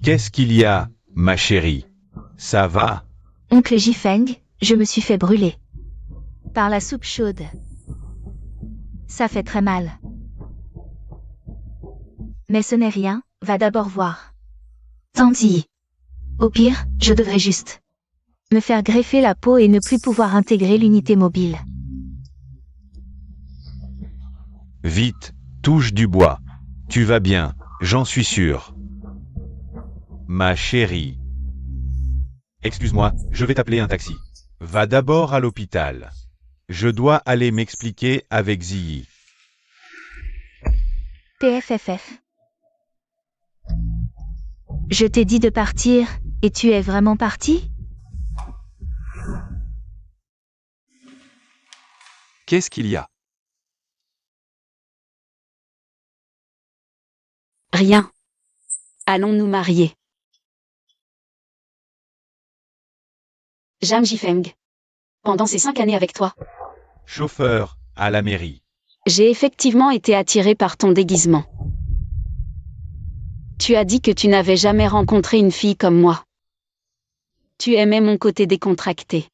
Qu'est-ce qu'il y a, ma chérie? Ça va? Oncle Jifeng, je me suis fait brûler. Par la soupe chaude. Ça fait très mal. Mais ce n'est rien, va d'abord voir. Tanti. Au pire, je devrais juste me faire greffer la peau et ne plus pouvoir intégrer l'unité mobile. Vite, touche du bois. Tu vas bien, j'en suis sûr. Ma chérie. Excuse-moi, je vais t'appeler un taxi. Va d'abord à l'hôpital. Je dois aller m'expliquer avec Ziggy. PFFF. Je t'ai dit de partir, et tu es vraiment parti? Qu'est-ce qu'il y a? Rien. Allons nous marier. Zhang Jifeng. Pendant ces 5 années avec toi, Chauffeur, à la mairie. J'ai effectivement été attirée par ton déguisement. Tu as dit que tu n'avais jamais rencontré une fille comme moi. Tu aimais mon côté décontracté.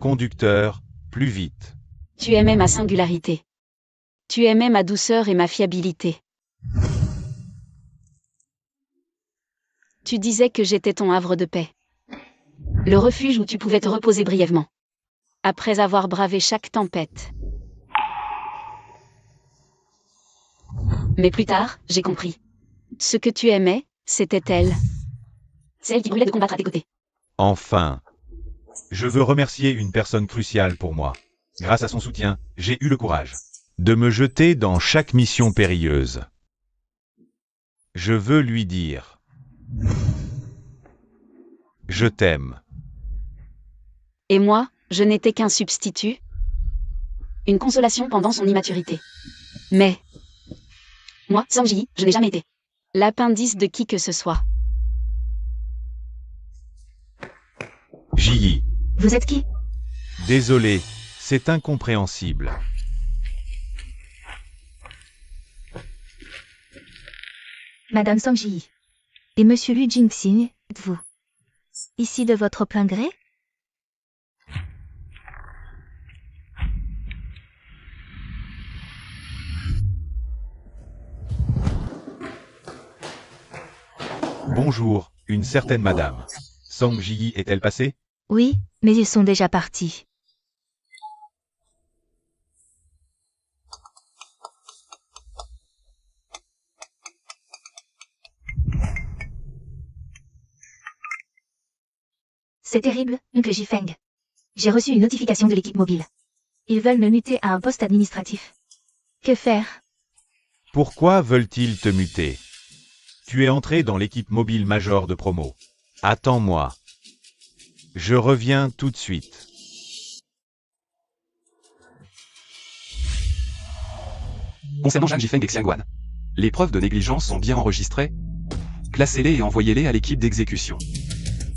Conducteur, plus vite. Tu aimais ma singularité. Tu aimais ma douceur et ma fiabilité. Tu disais que j'étais ton havre de paix. Le refuge où tu pouvais te reposer brièvement. Après avoir bravé chaque tempête. Mais plus tard, j'ai compris. Ce que tu aimais, c'était elle. C'est elle qui brûlait de combattre à tes côtés. Enfin. Je veux remercier une personne cruciale pour moi. Grâce à son soutien, j'ai eu le courage de me jeter dans chaque mission périlleuse. Je veux lui dire: je t'aime. Et moi, je n'étais qu'un substitut. Une consolation pendant son immaturité. Mais moi, Sanji, je n'ai jamais été l'appendice de qui que ce soit. Ji. Vous êtes qui? Désolé, c'est incompréhensible. Madame Sanji. Et Monsieur Lu Jingxing, êtes-vous ici de votre plein gré? Bonjour, une certaine madame. Song Ji est-elle passée? Oui, mais ils sont déjà partis. C'est terrible, oncle Jifeng. J'ai reçu une notification de l'équipe mobile. Ils veulent me muter à un poste administratif. Que faire? Pourquoi veulent-ils te muter? Tu es entré dans l'équipe mobile major de promo. Attends-moi. Je reviens tout de suite. Concernant Zhang Jifeng et Xiangguan, les preuves de négligence sont bien enregistrées. Classez-les et envoyez-les à l'équipe d'exécution.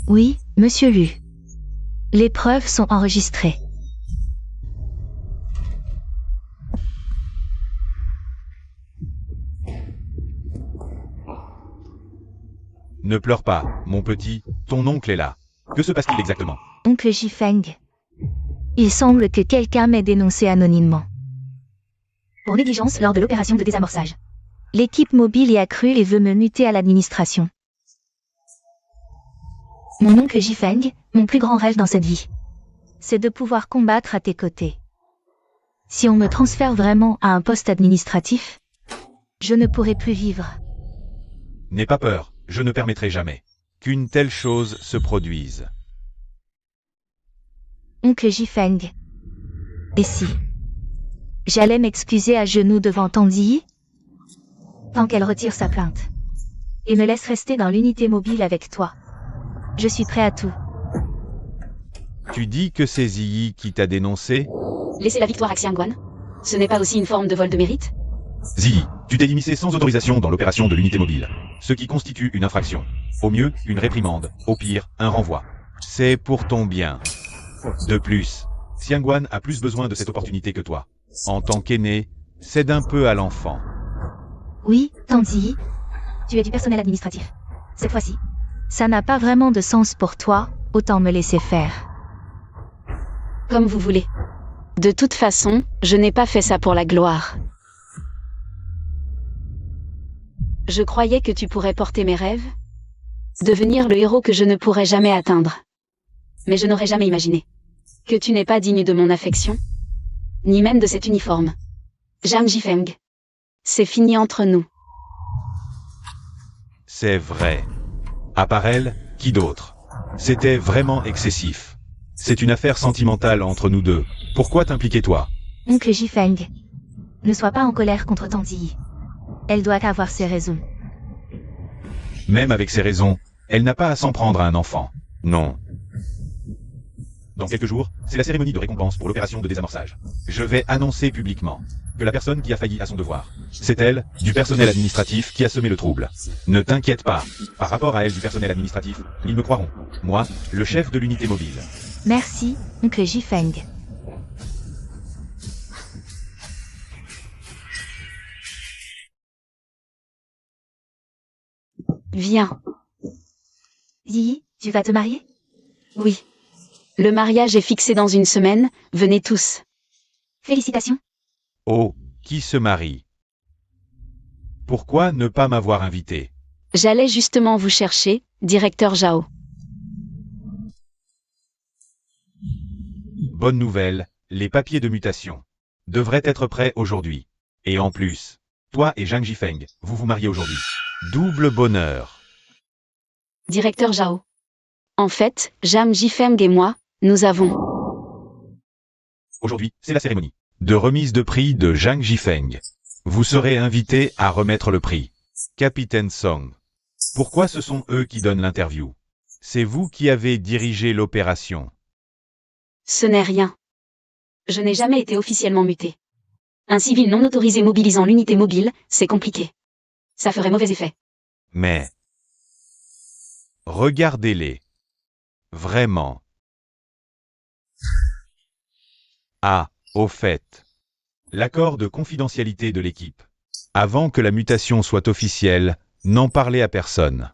Oui, Monsieur Lu. Les preuves sont enregistrées. Ne pleure pas, mon petit, ton oncle est là. Que se passe-t-il exactement? Oncle Jifeng. Il semble que quelqu'un m'ait dénoncé anonymement. Pour négligence lors de l'opération de désamorçage. L'équipe mobile y a cru et veut me muter à l'administration. Mon oncle Jifeng, mon plus grand rêve dans cette vie, c'est de pouvoir combattre à tes côtés. Si on me transfère vraiment à un poste administratif, je ne pourrai plus vivre. N'aie pas peur, je ne permettrai jamais qu'une telle chose se produise. Oncle Jifeng. Et si j'allais m'excuser à genoux devant Tandy, tant qu'elle retire sa plainte, et me laisse rester dans l'unité mobile avec toi. Je suis prêt à tout. Tu dis que c'est Ziyi qui t'a dénoncé? Laisser la victoire à Xiangguan. Ce n'est pas aussi une forme de vol de mérite? Ziyi, tu t'es immiscé sans autorisation dans l'opération de l'unité mobile, ce qui constitue une infraction. Au mieux, une réprimande, au pire, un renvoi. C'est pour ton bien. De plus, Xiangguan a plus besoin de cette opportunité que toi. En tant qu'aîné, cède un peu à l'enfant. Oui, Tandy, tu es du personnel administratif. Cette fois-ci, ça n'a pas vraiment de sens pour toi, autant me laisser faire. Comme vous voulez. De toute façon, je n'ai pas fait ça pour la gloire. Je croyais que tu pourrais porter mes rêves, devenir le héros que je ne pourrais jamais atteindre. Mais je n'aurais jamais imaginé que tu n'es pas digne de mon affection, ni même de cet uniforme. Zhang Jifeng. C'est fini entre nous. C'est vrai. À part elle, qui d'autre? C'était vraiment excessif. C'est une affaire sentimentale entre nous deux. Pourquoi t'impliquer toi? Oncle Jifeng, ne sois pas en colère contre Tandy. Elle doit avoir ses raisons. Même avec ses raisons, elle n'a pas à s'en prendre à un enfant. Non. Dans quelques jours, c'est la cérémonie de récompense pour l'opération de désamorçage. Je vais annoncer publiquement que la personne qui a failli à son devoir, c'est elle, du personnel administratif, qui a semé le trouble. Ne t'inquiète pas. Par rapport à elle du personnel administratif, ils me croiront. Moi, le chef de l'unité mobile. Merci, oncle Jifeng. Viens. Ziyi, tu vas te marier? Oui. Le mariage est fixé dans une semaine, venez tous. Félicitations. Oh, qui se marie? Pourquoi ne pas m'avoir invité? J'allais justement vous chercher, directeur Zhao. Bonne nouvelle, les papiers de mutation devraient être prêts aujourd'hui. Et en plus, toi et Zhang Jifeng, vous vous mariez aujourd'hui. Double bonheur. Directeur Zhao. En fait, Zhang Jifeng et moi, nous avons... Aujourd'hui, c'est la cérémonie de remise de prix de Zhang Jifeng. Vous serez invité à remettre le prix. Capitaine Song. Pourquoi ce sont eux qui donnent l'interview? C'est vous qui avez dirigé l'opération. Ce n'est rien. Je n'ai jamais été officiellement muté. Un civil non autorisé mobilisant l'unité mobile, c'est compliqué. Ça ferait mauvais effet. Mais... regardez-les. Vraiment. Ah, au fait. L'accord de confidentialité de l'équipe. Avant que la mutation soit officielle, n'en parlez à personne.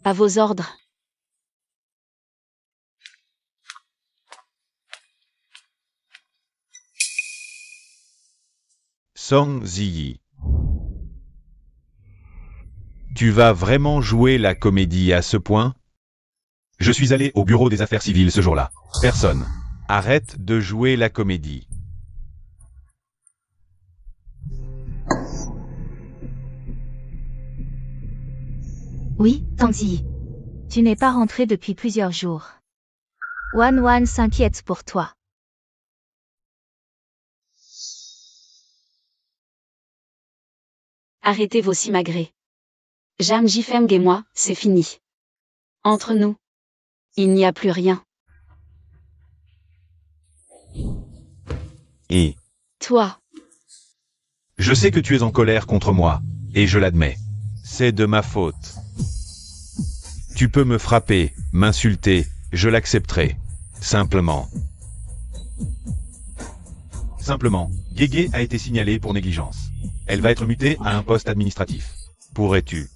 À vos ordres. Song Ziyi. Tu vas vraiment jouer la comédie à ce point? Je suis allé au bureau des affaires civiles ce jour-là. Personne. Arrête de jouer la comédie. Oui, Tang Ziyi. Tu n'es pas rentré depuis plusieurs jours. Wan s'inquiète pour toi. Arrêtez vos simagrées. Zhang Jifeng et moi, c'est fini. Entre nous, il n'y a plus rien. Et Toi, je sais que tu es en colère contre moi, et je l'admets. C'est de ma faute. Tu peux me frapper, m'insulter, je l'accepterai. Simplement. Simplement, Gege a été signalée pour négligence. Elle va être mutée à un poste administratif. Pourrais-tu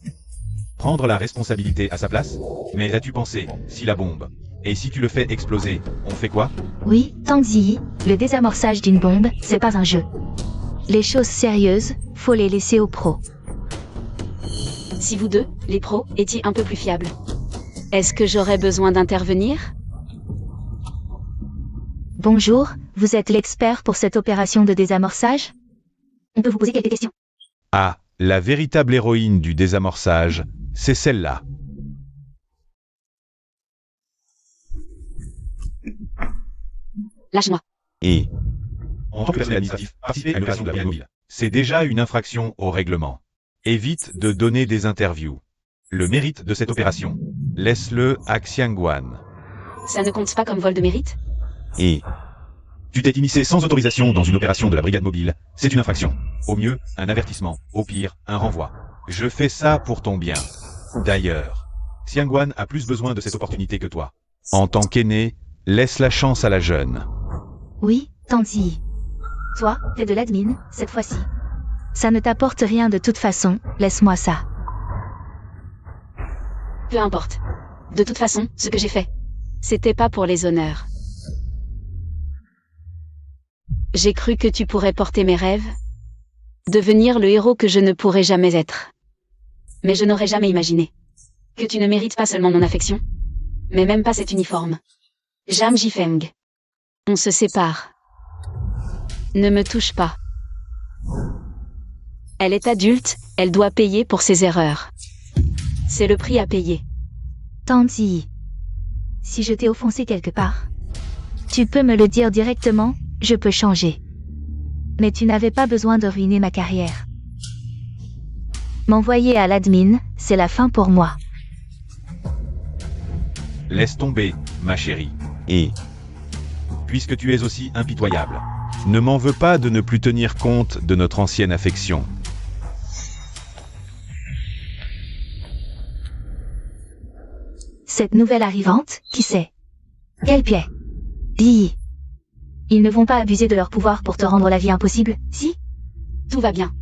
prendre la responsabilité à sa place? Mais as-tu pensé, si la bombe, et si tu le fais exploser, on fait quoi? Oui, Tang Ziyi, le désamorçage d'une bombe, c'est pas un jeu. Les choses sérieuses, faut les laisser aux pros. si vous deux, les pros, étiez un peu plus fiables. Est-ce que j'aurais besoin d'intervenir? Bonjour, vous êtes l'expert pour cette opération de désamorçage? On peut vous poser quelques questions. Ah, la véritable héroïne du désamorçage, c'est celle-là. Lâche-moi. Et en tant que personnel administratif, participer à une opération de la brigade mobile, c'est déjà une infraction au règlement. Évite de donner des interviews. Le mérite de cette opération, laisse-le à Xiangwan. Ça ne compte pas comme vol de mérite? Et tu t'es initié sans autorisation dans une opération de la brigade mobile, c'est une infraction. Au mieux, un avertissement, au pire, un renvoi. Je fais ça pour ton bien. D'ailleurs, Xiangwan a plus besoin de cette opportunité que toi. En tant qu'aîné, laisse la chance à la jeune. Oui, Tang Ziyi. Toi, t'es de l'admin, cette fois-ci. Ça ne t'apporte rien de toute façon, laisse-moi ça. Peu importe. De toute façon, ce que j'ai fait, c'était pas pour les honneurs. J'ai cru que tu pourrais porter mes rêves, devenir le héros que je ne pourrais jamais être. Mais je n'aurais jamais imaginé que tu ne mérites pas seulement mon affection, mais même pas cet uniforme. Zhang Jifeng. On se sépare. Ne me touche pas. Elle est adulte, elle doit payer pour ses erreurs. C'est le prix à payer. Tang Ziyi. Si je t'ai offensé quelque part, tu peux me le dire directement, je peux changer. Mais tu n'avais pas besoin de ruiner ma carrière. M'envoyer à l'admin, c'est la fin pour moi. Laisse tomber, ma chérie. Et puisque tu es aussi impitoyable, ne m'en veux pas de ne plus tenir compte de notre ancienne affection. Cette nouvelle arrivante, qui c'est? Quel pied? Dis. Ils ne vont pas abuser de leur pouvoir pour te rendre la vie impossible, si? Tout va bien.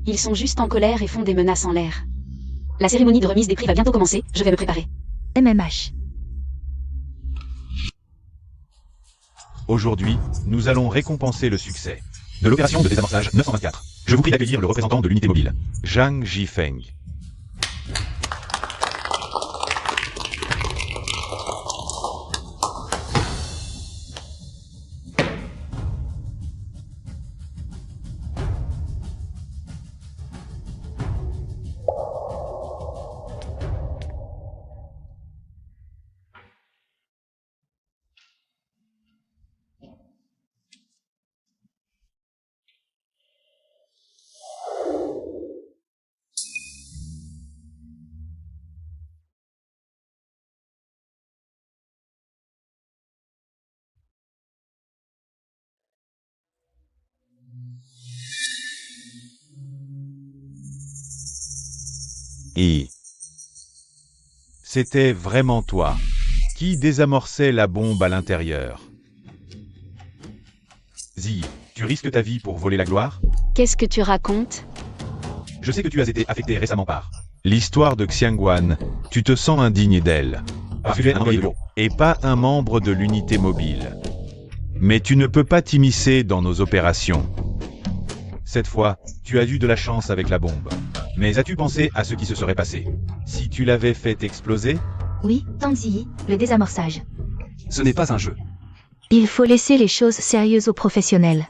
Ils sont juste en colère et font des menaces en l'air. La cérémonie de remise des prix va bientôt commencer, je vais me préparer. MMH. Aujourd'hui, nous allons récompenser le succès de l'opération de désamorçage 924. Je vous prie d'accueillir le représentant de l'unité mobile, Zhang Jifeng. Et c'était vraiment toi qui désamorçais la bombe à l'intérieur. Zi, tu risques ta vie pour voler la gloire? Qu'est-ce que tu racontes? Je sais que tu as été affecté récemment par l'histoire de Xiangguan. Tu te sens indigne d'elle. Parce que tu es un employé de bureau et pas un membre de l'unité mobile. Mais tu ne peux pas t'immiscer dans nos opérations. Cette fois, tu as eu de la chance avec la bombe. Mais as-tu pensé à ce qui se serait passé si tu l'avais fait exploser? Oui, Zhang Ziyi, le désamorçage. Ce n'est pas un jeu. Il faut laisser les choses sérieuses aux professionnels.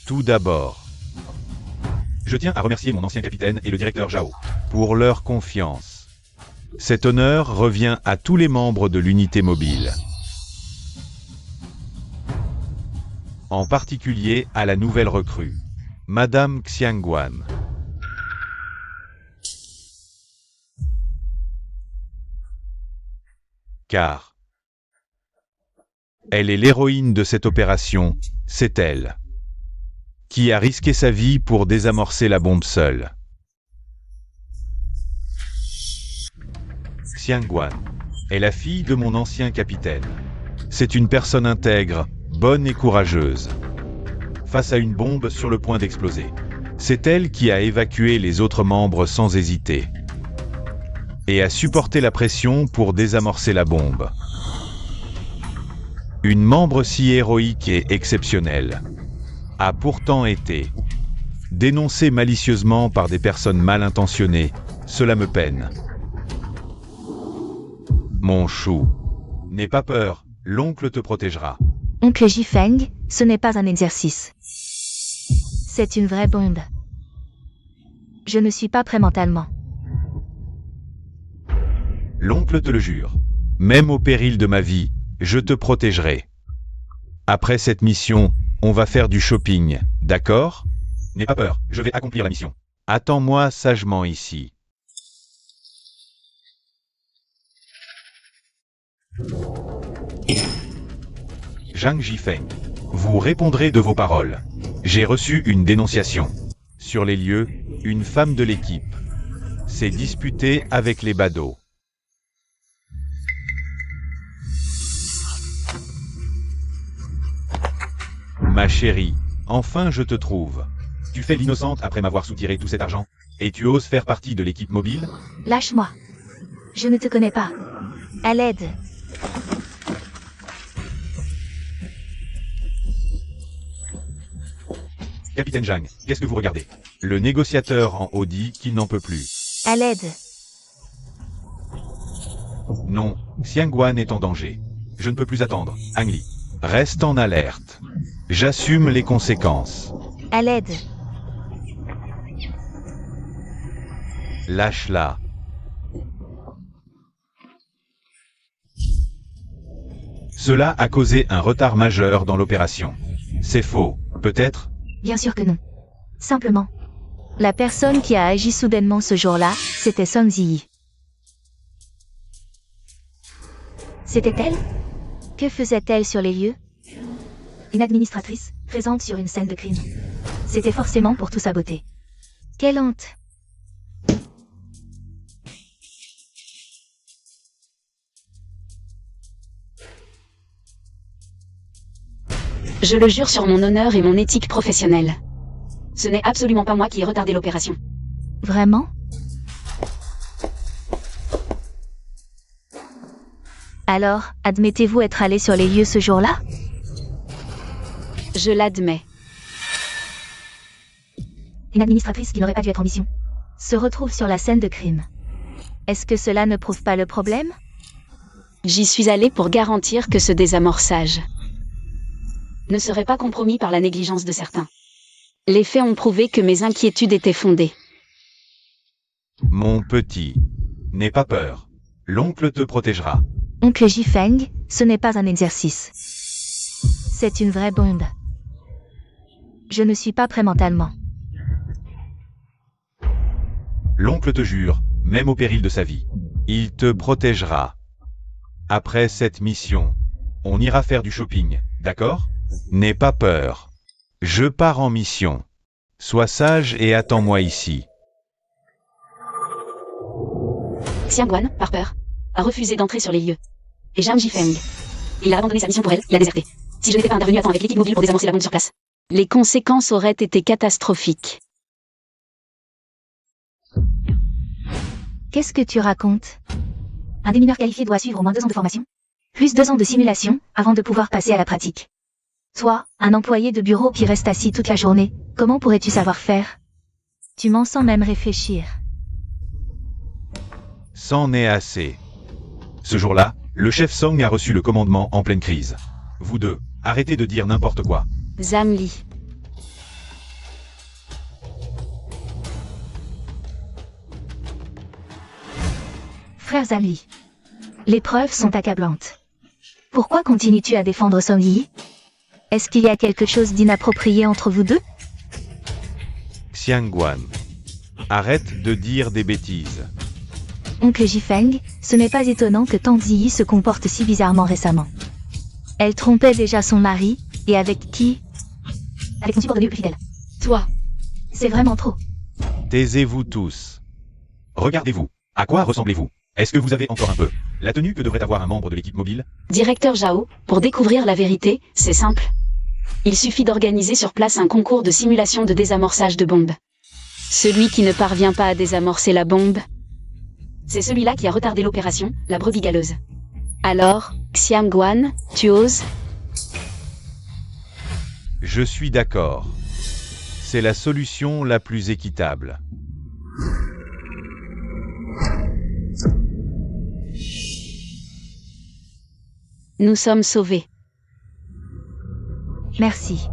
Tout d'abord, je tiens à remercier mon ancien capitaine et le directeur Zhao pour leur confiance. Cet honneur revient à tous les membres de l'unité mobile. En particulier à la nouvelle recrue, Madame Xiangguan. Car elle est l'héroïne de cette opération, c'est elle qui a risqué sa vie pour désamorcer la bombe seule. Xiangguan est la fille de mon ancien capitaine. C'est une personne intègre, bonne et courageuse. Face à une bombe sur le point d'exploser, c'est elle qui a évacué les autres membres sans hésiter et a supporté la pression pour désamorcer la bombe. Une membre si héroïque et exceptionnelle a pourtant été dénoncée malicieusement par des personnes mal intentionnées. Cela me peine. Mon chou, n'aie pas peur, l'oncle te protégera. Oncle Jifeng, ce n'est pas un exercice. C'est une vraie bombe. Je ne suis pas prêt mentalement. L'oncle te le jure. Même au péril de ma vie, je te protégerai. Après cette mission, on va faire du shopping, d'accord? N'aie pas peur, je vais accomplir la mission. Attends-moi sagement ici. Zhang Jifeng, vous répondrez de vos paroles. J'ai reçu une dénonciation. Sur les lieux, une femme de l'équipe s'est disputée avec les badauds. Ma chérie, enfin je te trouve. Tu fais l'innocente après m'avoir soutiré tout cet argent? Et tu oses faire partie de l'équipe mobile? Lâche-moi. Je ne te connais pas. À l'aide. Capitaine Zhang, qu'est-ce que vous regardez? Le négociateur en haut dit qu'il n'en peut plus. À l'aide. Non, Xiangguan est en danger. Je ne peux plus attendre. Ang Li, reste en alerte. J'assume les conséquences. À l'aide. Lâche-la. Cela a causé un retard majeur dans l'opération. C'est faux, peut-être? Bien sûr que non. Simplement. La personne qui a agi soudainement ce jour-là, c'était Zhang Ziyi. C'était elle? Que faisait-elle sur les lieux? Une administratrice, présente sur une scène de crime. C'était forcément pour tout saboter. Quelle honte. Je le jure sur mon honneur et mon éthique professionnelle. Ce n'est absolument pas moi qui ai retardé l'opération. Vraiment? Alors, admettez-vous être allé sur les lieux ce jour-là? Je l'admets. Une administratrice qui n'aurait pas dû être en mission se retrouve sur la scène de crime. Est-ce que cela ne prouve pas le problème? J'y suis allée pour garantir que ce désamorçage ne serait pas compromis par la négligence de certains. Les faits ont prouvé que mes inquiétudes étaient fondées. Mon petit, n'aie pas peur. L'oncle te protégera. Oncle Jifeng, ce n'est pas un exercice. C'est une vraie bombe. Je ne suis pas prêt mentalement. L'oncle te jure, même au péril de sa vie, il te protégera. Après cette mission, on ira faire du shopping, d'accord? N'aie pas peur. Je pars en mission. Sois sage et attends-moi ici. Xiangguan, par peur, a refusé d'entrer sur les lieux. Et Zhang Jifeng, il a abandonné sa mission pour elle, il a déserté. Si je n'étais pas intervenu à temps avec l'équipe mobile pour désamorcer la bombe sur place, les conséquences auraient été catastrophiques. Qu'est-ce que tu racontes? Un démineur qualifié doit suivre au moins 2 ans de formation, plus 2 ans de simulation, avant de pouvoir passer à la pratique. Toi, un employé de bureau qui reste assis toute la journée, comment pourrais-tu savoir faire? Tu m'en sens même réfléchir. C'en est assez. Ce jour-là, le chef Song a reçu le commandement en pleine crise. Vous deux, arrêtez de dire n'importe quoi. Zhang Li. Frère Zali, les preuves sont accablantes. Pourquoi continues-tu à défendre Song Yi? Est-ce qu'il y a quelque chose d'inapproprié entre vous deux? Xiangguan, arrête de dire des bêtises. Oncle Jifeng, ce n'est pas étonnant que Tang Ziyi se comporte si bizarrement récemment. Elle trompait déjà son mari, et avec qui? Avec son subordonné le plus fidèle. Toi. C'est vraiment trop. Taisez-vous tous. Regardez-vous. À quoi ressemblez-vous? Est-ce que vous avez encore un peu la tenue que devrait avoir un membre de l'équipe mobile? Directeur Zhao, pour découvrir la vérité, c'est simple. Il suffit d'organiser sur place un concours de simulation de désamorçage de bombes. Celui qui ne parvient pas à désamorcer la bombe, c'est celui-là qui a retardé l'opération, la brebis galeuse. Alors, Xiangguan, tu oses? Je suis d'accord. C'est la solution la plus équitable. Nous sommes sauvés. Merci.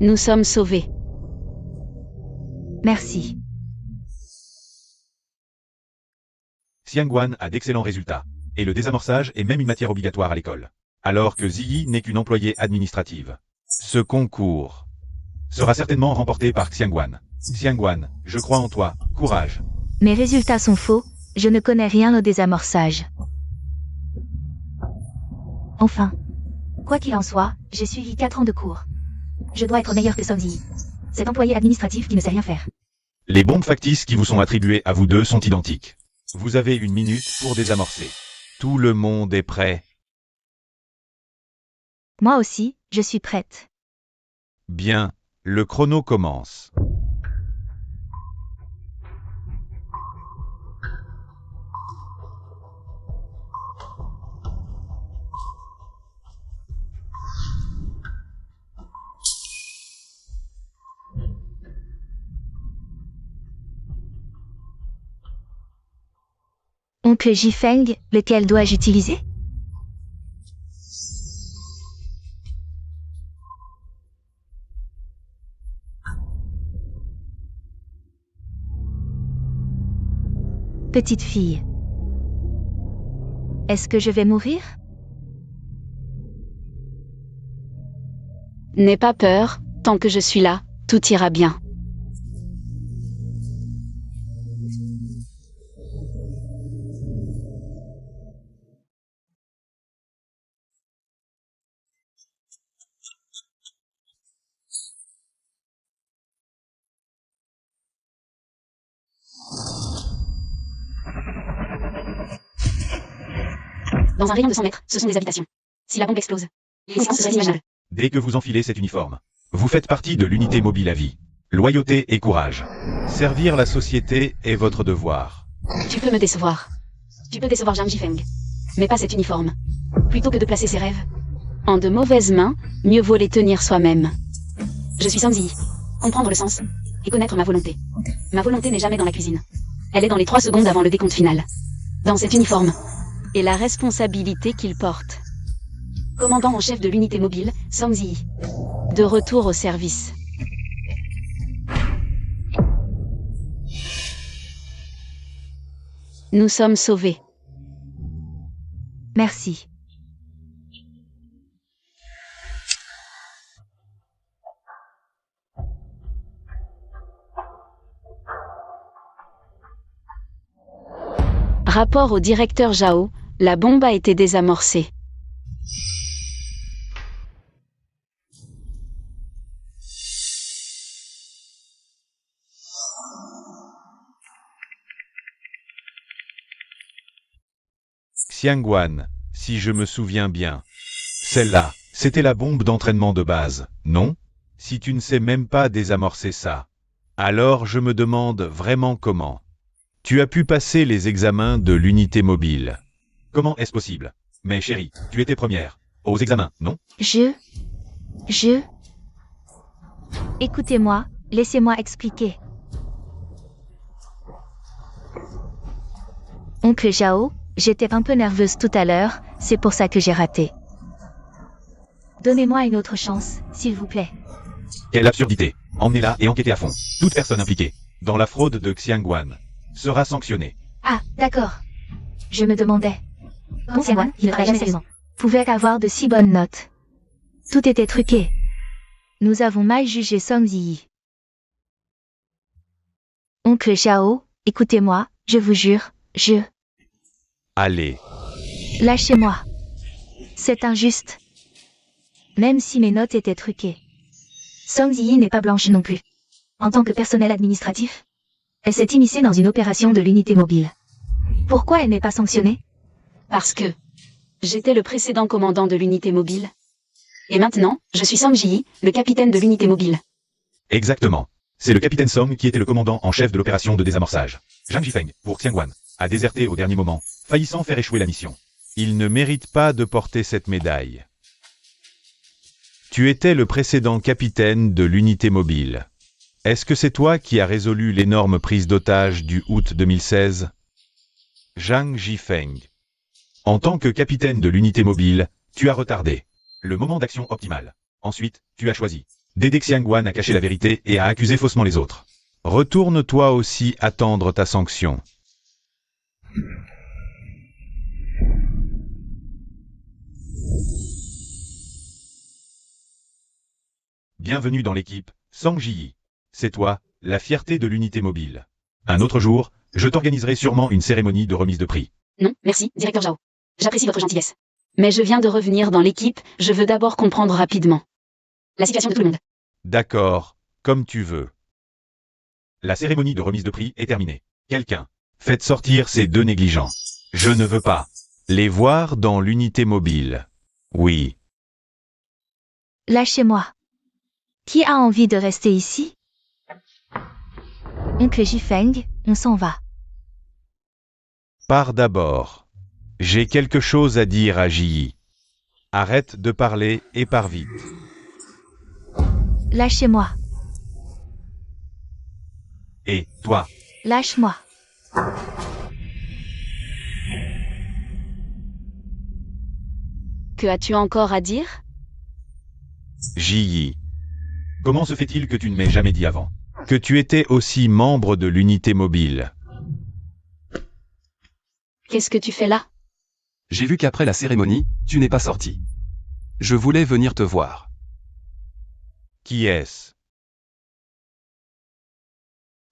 Nous sommes sauvés. Merci. Xiangguan a d'excellents résultats, et le désamorçage est même une matière obligatoire à l'école. Alors que Ziyi n'est qu'une employée administrative. Ce concours sera certainement remporté par Xiangguan. Xiangguan, je crois en toi, courage. Mes résultats sont faux, je ne connais rien au désamorçage. Enfin. Quoi qu'il en soit, j'ai suivi 4 ans de cours. Je dois être meilleur que Song Ziyi. Cet employé administratif qui ne sait rien faire. Les bombes factices qui vous sont attribuées à vous deux sont identiques. Vous avez 1 minute pour désamorcer. Tout le monde est prêt. Moi aussi, je suis prête. Bien, le chrono commence. Oncle Jifeng, lequel dois-je utiliser? Petite fille. Est-ce que je vais mourir? N'aie pas peur, tant que je suis là, tout ira bien. Dans un rayon de 100 mètres, ce sont des habitations. Si la bombe explose, les conséquences seraient inimaginables. Dès que vous enfilez cet uniforme, vous faites partie de l'unité mobile à vie. Loyauté et courage. Servir la société est votre devoir. Tu peux me décevoir. Tu peux décevoir Zhang Jifeng. Mais pas cet uniforme. Plutôt que de placer ses rêves en de mauvaises mains, mieux vaut les tenir soi-même. Je suis Song Ziyi. Comprendre le sens et connaître ma volonté. Ma volonté n'est jamais dans la cuisine. Elle est dans les 3 secondes avant le décompte final. Dans cet uniforme. Et la responsabilité qu'il porte. Commandant en chef de l'unité mobile, Song Ziyi. De retour au service. Nous sommes sauvés. Merci. Rapport au directeur Zhao, la bombe a été désamorcée. Xiangguan, si je me souviens bien. Celle-là, c'était la bombe d'entraînement de base, non? Si tu ne sais même pas désamorcer ça. Alors je me demande vraiment comment. Tu as pu passer les examens de l'unité mobile. Comment est-ce possible? Mais chérie, tu étais première. Aux examens, non? Écoutez-moi, laissez-moi expliquer. Oncle Zhao, j'étais un peu nerveuse tout à l'heure, c'est pour ça que j'ai raté. Donnez-moi une autre chance, s'il vous plaît. Quelle absurdité. Emmenez-la et enquêtez à fond. Toute personne impliquée dans la fraude de Xiangguan sera sanctionnée. Ah, d'accord. Je me demandais. Bon, Xiangguan, il ne travaille jamais sérieusement. Pouvait avoir de si bonnes notes. Tout était truqué. Nous avons mal jugé Song Ziyi. Oncle Zhao, écoutez-moi, je vous jure, Allez. Lâchez-moi. C'est injuste. Même si mes notes étaient truquées. Song Ziyi n'est pas blanche non plus. En tant que personnel administratif, elle s'est immiscée dans une opération de l'unité mobile. Pourquoi elle n'est pas sanctionnée? Parce que j'étais le précédent commandant de l'unité mobile. Et maintenant, je suis Song Ziyi, le capitaine de l'unité mobile. Exactement. C'est le capitaine Song qui était le commandant en chef de l'opération de désamorçage. Zhang Jifeng, pour Xiangguan, a déserté au dernier moment, faillissant faire échouer la mission. Il ne mérite pas de porter cette médaille. Tu étais le précédent capitaine de l'unité mobile. Est-ce que c'est toi qui as résolu l'énorme prise d'otage du août 2016? Zhang Jifeng. En tant que capitaine de l'unité mobile, tu as retardé le moment d'action optimal. Ensuite, tu as choisi d'aider Xiangguan à cacher la vérité et à accuser faussement les autres. Retourne-toi aussi attendre ta sanction. Bienvenue dans l'équipe, Song Ziyi. C'est toi, la fierté de l'unité mobile. Un autre jour, je t'organiserai sûrement une cérémonie de remise de prix. Non, merci, directeur Zhao. J'apprécie votre gentillesse. Mais je viens de revenir dans l'équipe, je veux d'abord comprendre rapidement la situation de tout le monde. D'accord, comme tu veux. La cérémonie de remise de prix est terminée. Quelqu'un, faites sortir ces 2 négligents. Je ne veux pas les voir dans l'unité mobile. Oui. Lâchez-moi. Qui a envie de rester ici? Oncle Jifeng, on s'en va. Pars d'abord. J'ai quelque chose à dire à Ziyi. Arrête de parler et pars vite. Lâchez-moi. Et toi, Lâche-moi. Que as-tu encore à dire? Ziyi. Comment se fait-il que tu ne m'aies jamais dit avant que tu étais aussi membre de l'unité mobile? Qu'est-ce que tu fais là? J'ai vu qu'après la cérémonie, tu n'es pas sorti. Je voulais venir te voir. Qui est-ce?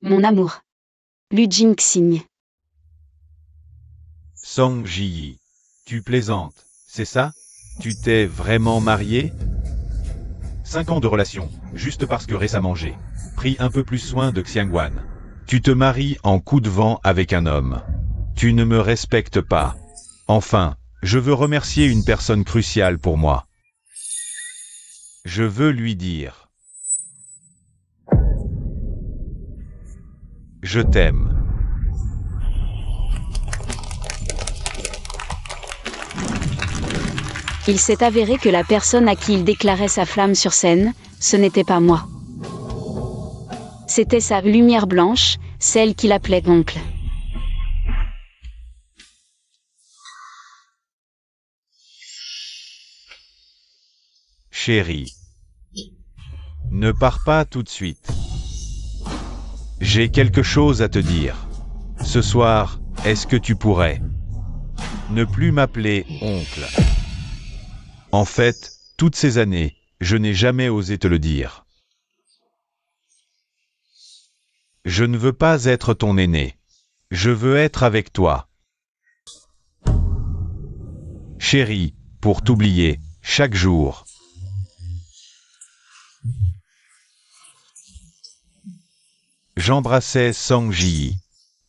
Mon amour. Lu Jingxing. Song Ziyi. Tu plaisantes, c'est ça? Tu t'es vraiment marié? 5 ans de relation, juste parce que récemment j'ai pris un peu plus soin de Xiangguan. Tu te maries en coup de vent avec un homme. Tu ne me respectes pas. Enfin, Je veux remercier une personne cruciale pour moi. Je veux lui dire. Je t'aime. Il s'est avéré que la personne à qui il déclarait sa flamme sur scène, ce n'était pas moi. C'était sa lumière blanche, celle qu'il appelait oncle. Chérie. Ne pars pas tout de suite. J'ai quelque chose à te dire. Ce soir, est-ce que tu pourrais ne plus m'appeler oncle? En fait, toutes ces années, je n'ai jamais osé te le dire. Je ne veux pas être ton aîné. Je veux être avec toi. Chérie, pour t'oublier, chaque jour. J'embrassais Song Ji.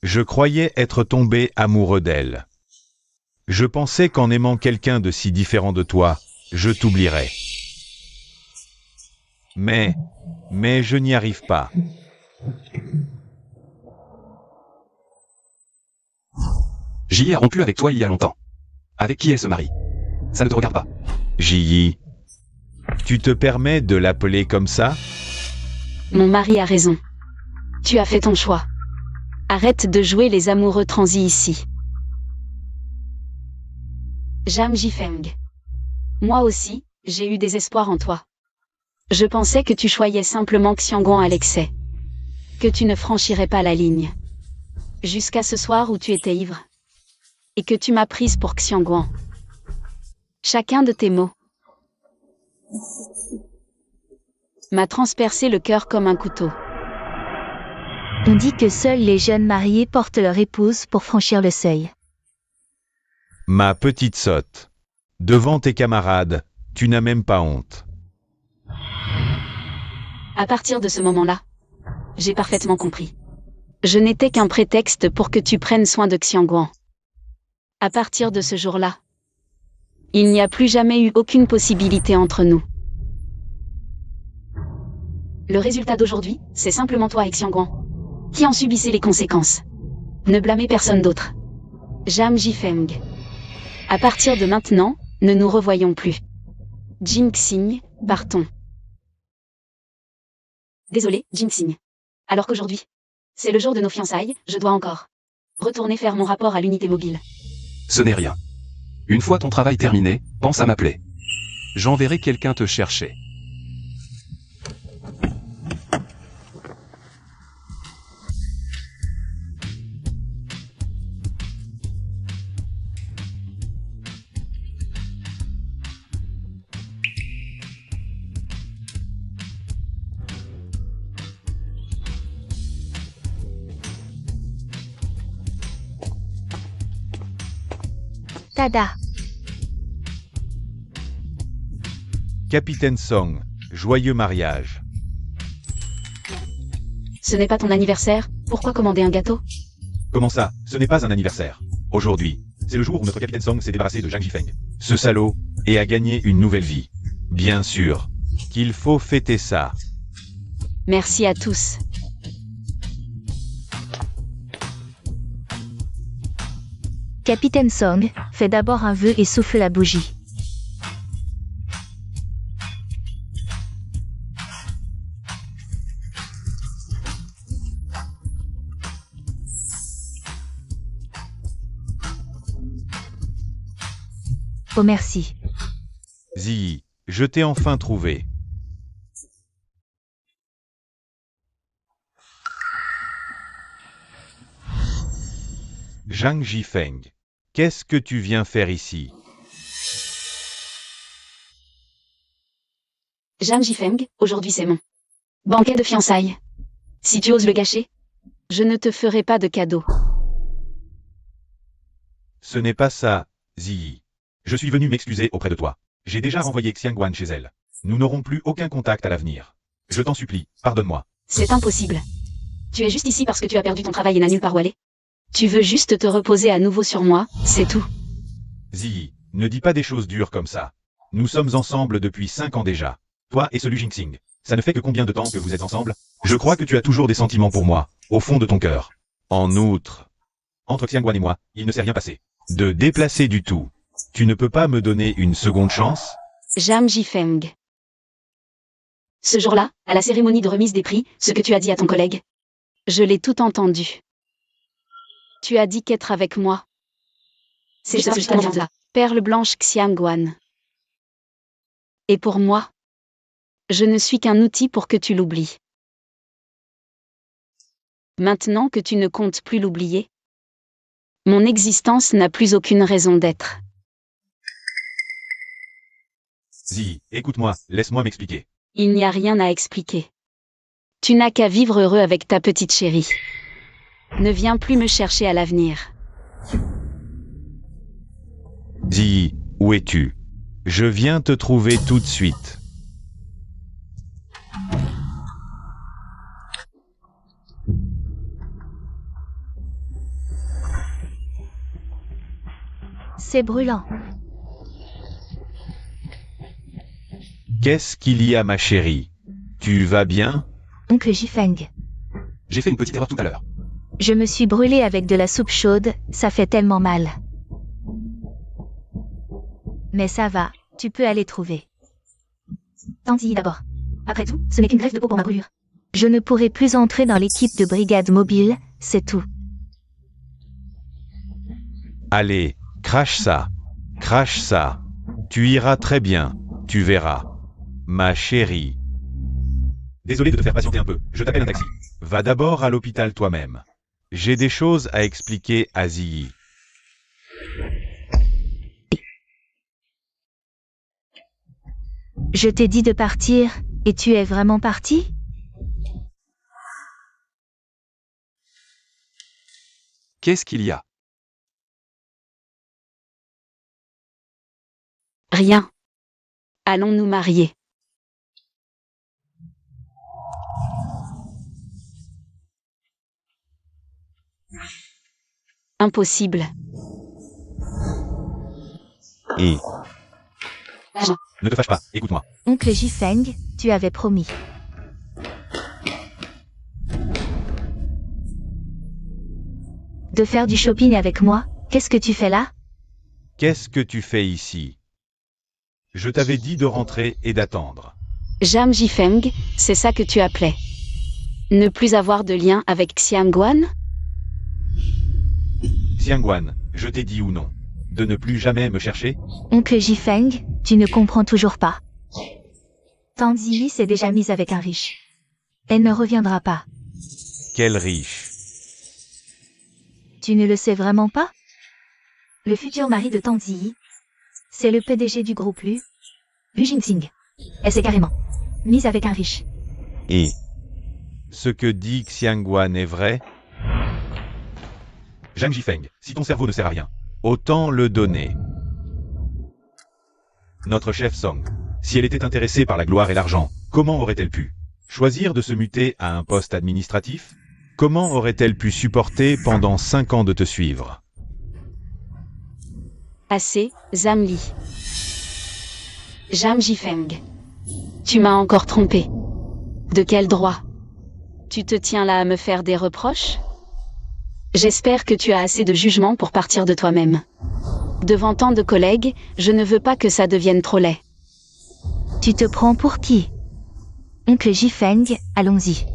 Je croyais être tombé amoureux d'elle. Je pensais qu'en aimant quelqu'un de si différent de toi, je t'oublierais. Mais je n'y arrive pas. J'y ai rompu avec toi il y a longtemps. Avec qui elle se marie? Ça ne te regarde pas. Ji, tu te permets de l'appeler comme ça? Mon mari a raison. Tu as fait ton choix. Arrête de jouer les amoureux transis ici. Jam Jifeng. Moi aussi, j'ai eu des espoirs en toi. Je pensais que tu choyais simplement Xiangguan à l'excès. Que tu ne franchirais pas la ligne. Jusqu'à ce soir où tu étais ivre. Et que tu m'as prise pour Xiangguan. Chacun de tes mots m'a transpercé le cœur comme un couteau. On dit que seuls les jeunes mariés portent leur épouse pour franchir le seuil. Ma petite sotte. Devant tes camarades, tu n'as même pas honte. À partir de ce moment-là, j'ai parfaitement compris. Je n'étais qu'un prétexte pour que tu prennes soin de Xiangguan. À partir de ce jour-là, il n'y a plus jamais eu aucune possibilité entre nous. Le résultat d'aujourd'hui, c'est simplement toi et Xiangguan, qui en subissez les conséquences. Ne blâmez personne d'autre. Jam Jifeng. À partir de maintenant, ne nous revoyons plus. Jinxing, partons. Désolé, Jinxing. Alors qu'aujourd'hui, c'est le jour de nos fiançailles, je dois encore retourner faire mon rapport à l'unité mobile. Ce n'est rien. Une fois ton travail terminé, pense à m'appeler. J'enverrai quelqu'un te chercher. Tada. Capitaine Song, joyeux mariage. Ce n'est pas ton anniversaire, pourquoi commander un gâteau? Comment ça? Ce n'est pas un anniversaire. Aujourd'hui, c'est le jour où notre capitaine Song s'est débarrassé de Zhang Jifeng. Ce salaud, et a gagné une nouvelle vie. Bien sûr qu'il faut fêter ça. Merci à tous. Capitaine Song, fais d'abord un vœu et souffle la bougie. Oh merci. Ziyi, je t'ai enfin trouvé. Zhang Jifeng, qu'est-ce que tu viens faire ici? Jam Jifeng, aujourd'hui c'est mon banquet de fiançailles. Si tu oses le gâcher, je ne te ferai pas de cadeau. Ce n'est pas ça, Ziyi. Je suis venu m'excuser auprès de toi. J'ai déjà renvoyé Xiangguan chez elle. Nous n'aurons plus aucun contact à l'avenir. Je t'en supplie, pardonne-moi. C'est impossible. Tu es juste ici parce que tu as perdu ton travail et n'as nulle part où aller. Tu veux juste te reposer à nouveau sur moi, c'est tout. Ziyi, Ne dis pas des choses dures comme ça. Nous sommes ensemble depuis 5 ans déjà. Toi et ce Lu Jingxing. Ça ne fait que combien de temps que vous êtes ensemble? Je crois que tu as toujours des sentiments pour moi, au fond de ton cœur. En outre, entre Xiangguan et moi, il ne s'est rien passé. De déplacer du tout. Tu ne peux pas me donner une seconde chance? Zhang Jifeng. Ce jour-là, à la cérémonie de remise des prix, ce que tu as dit à ton collègue. Je l'ai tout entendu. Tu as dit qu'être avec moi. C'est justement ça. Perle blanche Xiangguan. Et pour moi, je ne suis qu'un outil pour que tu l'oublies. Maintenant que tu ne comptes plus l'oublier, mon existence n'a plus aucune raison d'être. Zi, écoute-moi, laisse-moi m'expliquer. Il n'y a rien à expliquer. Tu n'as qu'à vivre heureux avec ta petite chérie. Ne viens plus me chercher à l'avenir. Zi, où es-tu? Je viens te trouver tout de suite. C'est brûlant. Qu'est-ce qu'il y a, ma chérie? Tu vas bien? Oncle Jifeng. J'ai fait une petite erreur tout à l'heure. Je me suis brûlée avec de la soupe chaude, ça fait tellement mal. Mais ça va, tu peux aller trouver. Tanzi d'abord. Après tout, ce n'est qu'une greffe de peau pour ma brûlure. Je ne pourrai plus entrer dans l'équipe de brigade mobile, c'est tout. Allez, crache ça. Crache ça. Tu iras très bien, tu verras. Ma chérie. Désolé de te faire patienter un peu, je t'appelle un taxi. Va d'abord à l'hôpital toi-même. J'ai des choses à expliquer à Ziyi. Je t'ai dit de partir, et tu es vraiment parti? Qu'est-ce qu'il y a? Rien. Allons nous marier. Impossible. Et... Ne te fâche pas, écoute-moi. Oncle Jifeng, tu avais promis. De faire du shopping avec moi, qu'est-ce que tu fais là? Qu'est-ce que tu fais ici? Je t'avais dit de rentrer et d'attendre. Zhang Jifeng, c'est ça que tu appelais. Ne plus avoir de lien avec Xiangguan? Xiangguan, je t'ai dit ou non? De ne plus jamais me chercher? Oncle Jifeng, tu ne comprends toujours pas. Tanzi s'est déjà mise avec un riche. Elle ne reviendra pas. Quel riche? Tu ne le sais vraiment pas? Le futur mari de Tanzi, c'est le PDG du groupe Lu Jingxing. Elle s'est carrément mise avec un riche. Et... ce que dit Xiangguan est vrai? Zhang Jifeng, si ton cerveau ne sert à rien, autant le donner. Notre chef Song, si elle était intéressée par la gloire et l'argent, comment aurait-elle pu choisir de se muter à un poste administratif? Comment aurait-elle pu supporter pendant 5 ans de te suivre? Assez, Zamli. Zhang Jifeng. Tu m'as encore trompé. De quel droit? Tu te tiens là à me faire des reproches? J'espère que tu as assez de jugement pour partir de toi-même. Devant tant de collègues, je ne veux pas que ça devienne trop laid. Tu te prends pour qui? Oncle Jifeng, allons-y.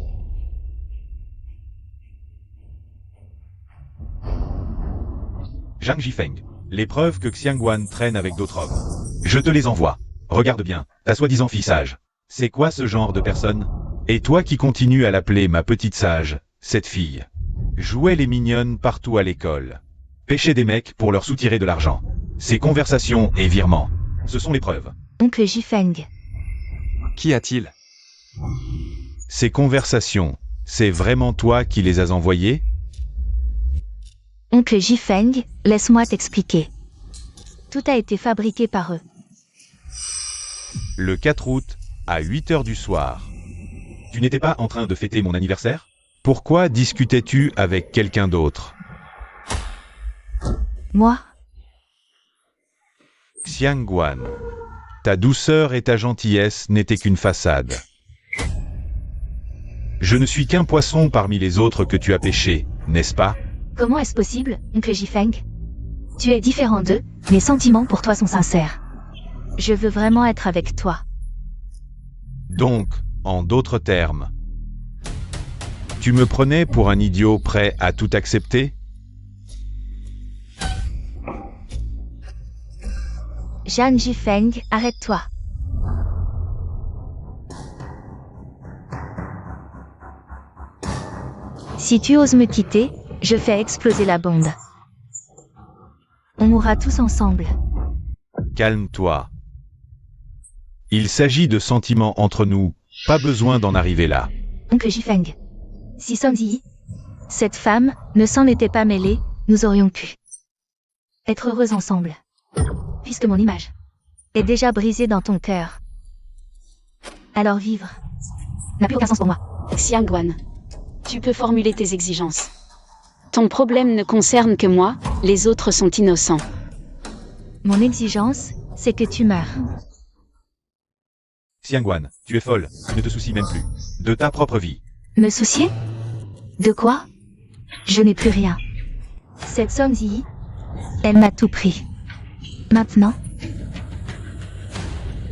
Zhang Jifeng, les preuves que Xiangguan traîne avec d'autres hommes. Je te les envoie. Regarde bien, ta soi-disant fille sage. C'est quoi ce genre de personne? Et toi qui continues à l'appeler ma petite sage, cette fille. Jouait les mignonnes partout à l'école. Pêchait des mecs pour leur soutirer de l'argent. Ces conversations et virements, ce sont les preuves. Oncle Jifeng. Qu'y a-t-il? Ces conversations, c'est vraiment toi qui les as envoyées? Oncle Jifeng, laisse-moi t'expliquer. Tout a été fabriqué par eux. Le 4 août, à 8 h du soir. Tu n'étais pas en train de fêter mon anniversaire? Pourquoi discutais-tu avec quelqu'un d'autre? Moi? Xiangguan, ta douceur et ta gentillesse n'étaient qu'une façade. Je ne suis qu'un poisson parmi les autres que tu as pêchés, n'est-ce pas? Comment est-ce possible, oncle Jifeng? Tu es différent d'eux, mes sentiments pour toi sont sincères. Je veux vraiment être avec toi. Donc, en d'autres termes, tu me prenais pour un idiot prêt à tout accepter? Zhang Jifeng, arrête-toi. Si tu oses me quitter, je fais exploser la bombe. On mourra tous ensemble. Calme-toi. Il s'agit de sentiments entre nous, pas besoin d'en arriver là. Oncle Jifeng. Si Song Ziyi, cette femme, ne s'en était pas mêlée, nous aurions pu être heureux ensemble. Puisque mon image est déjà brisée dans ton cœur. Alors vivre n'a plus aucun sens pour moi. Xiangguan, tu peux formuler tes exigences. Ton problème ne concerne que moi, les autres sont innocents. Mon exigence, c'est que tu meurs. Xiangguan, tu es folle, tu ne te soucies même plus de ta propre vie. Me soucier? De quoi? Je n'ai plus rien. Cette Song Ziyi, elle m'a tout pris. Maintenant,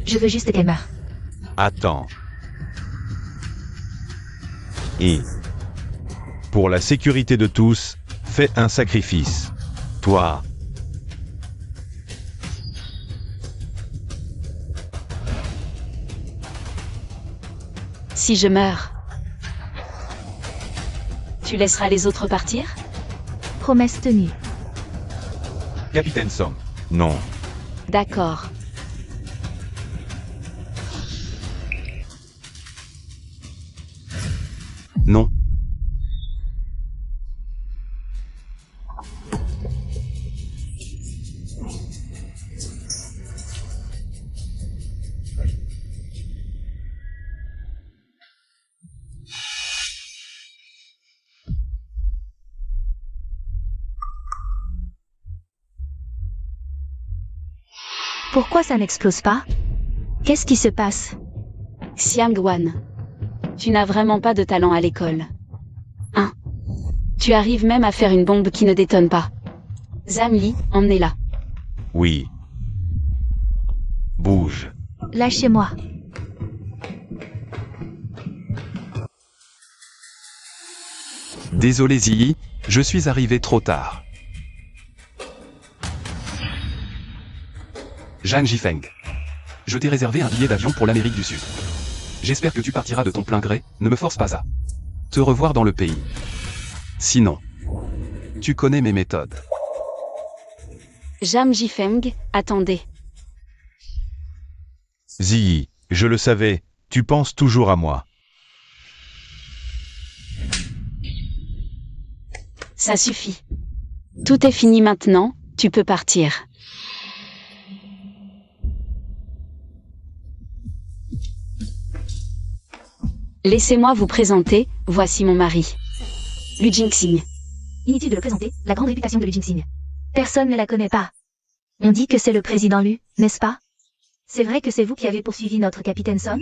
je veux juste qu'elle meure. Attends. Et pour la sécurité de tous, fais un sacrifice. Toi. Si je meurs, tu laisseras les autres partir? Promesse tenue. Capitaine Song. Non. D'accord. Non. Pourquoi ça n'explose pas? Qu'est-ce qui se passe? Xiangguan, tu n'as vraiment pas de talent à l'école. Hein? Tu arrives même à faire une bombe qui ne détonne pas. Zamli, emmenez-la. Oui. Bouge. Lâchez-moi. Désolé Ziyi, je suis arrivé trop tard. Zhang Jifeng. Je t'ai réservé un billet d'avion pour l'Amérique du Sud. J'espère que tu partiras de ton plein gré, ne me force pas à te revoir dans le pays. Sinon, tu connais mes méthodes. Zhang Jifeng, attendez. Ziyi, je le savais, tu penses toujours à moi. Ça suffit. Tout est fini maintenant, tu peux partir. Laissez-moi vous présenter, voici mon mari. Lu Jingxing. Inutile de le présenter, la grande réputation de Lu Jingxing. Personne ne la connaît pas. On dit que c'est le président Lu, n'est-ce pas? C'est vrai que c'est vous qui avez poursuivi notre capitaine Son?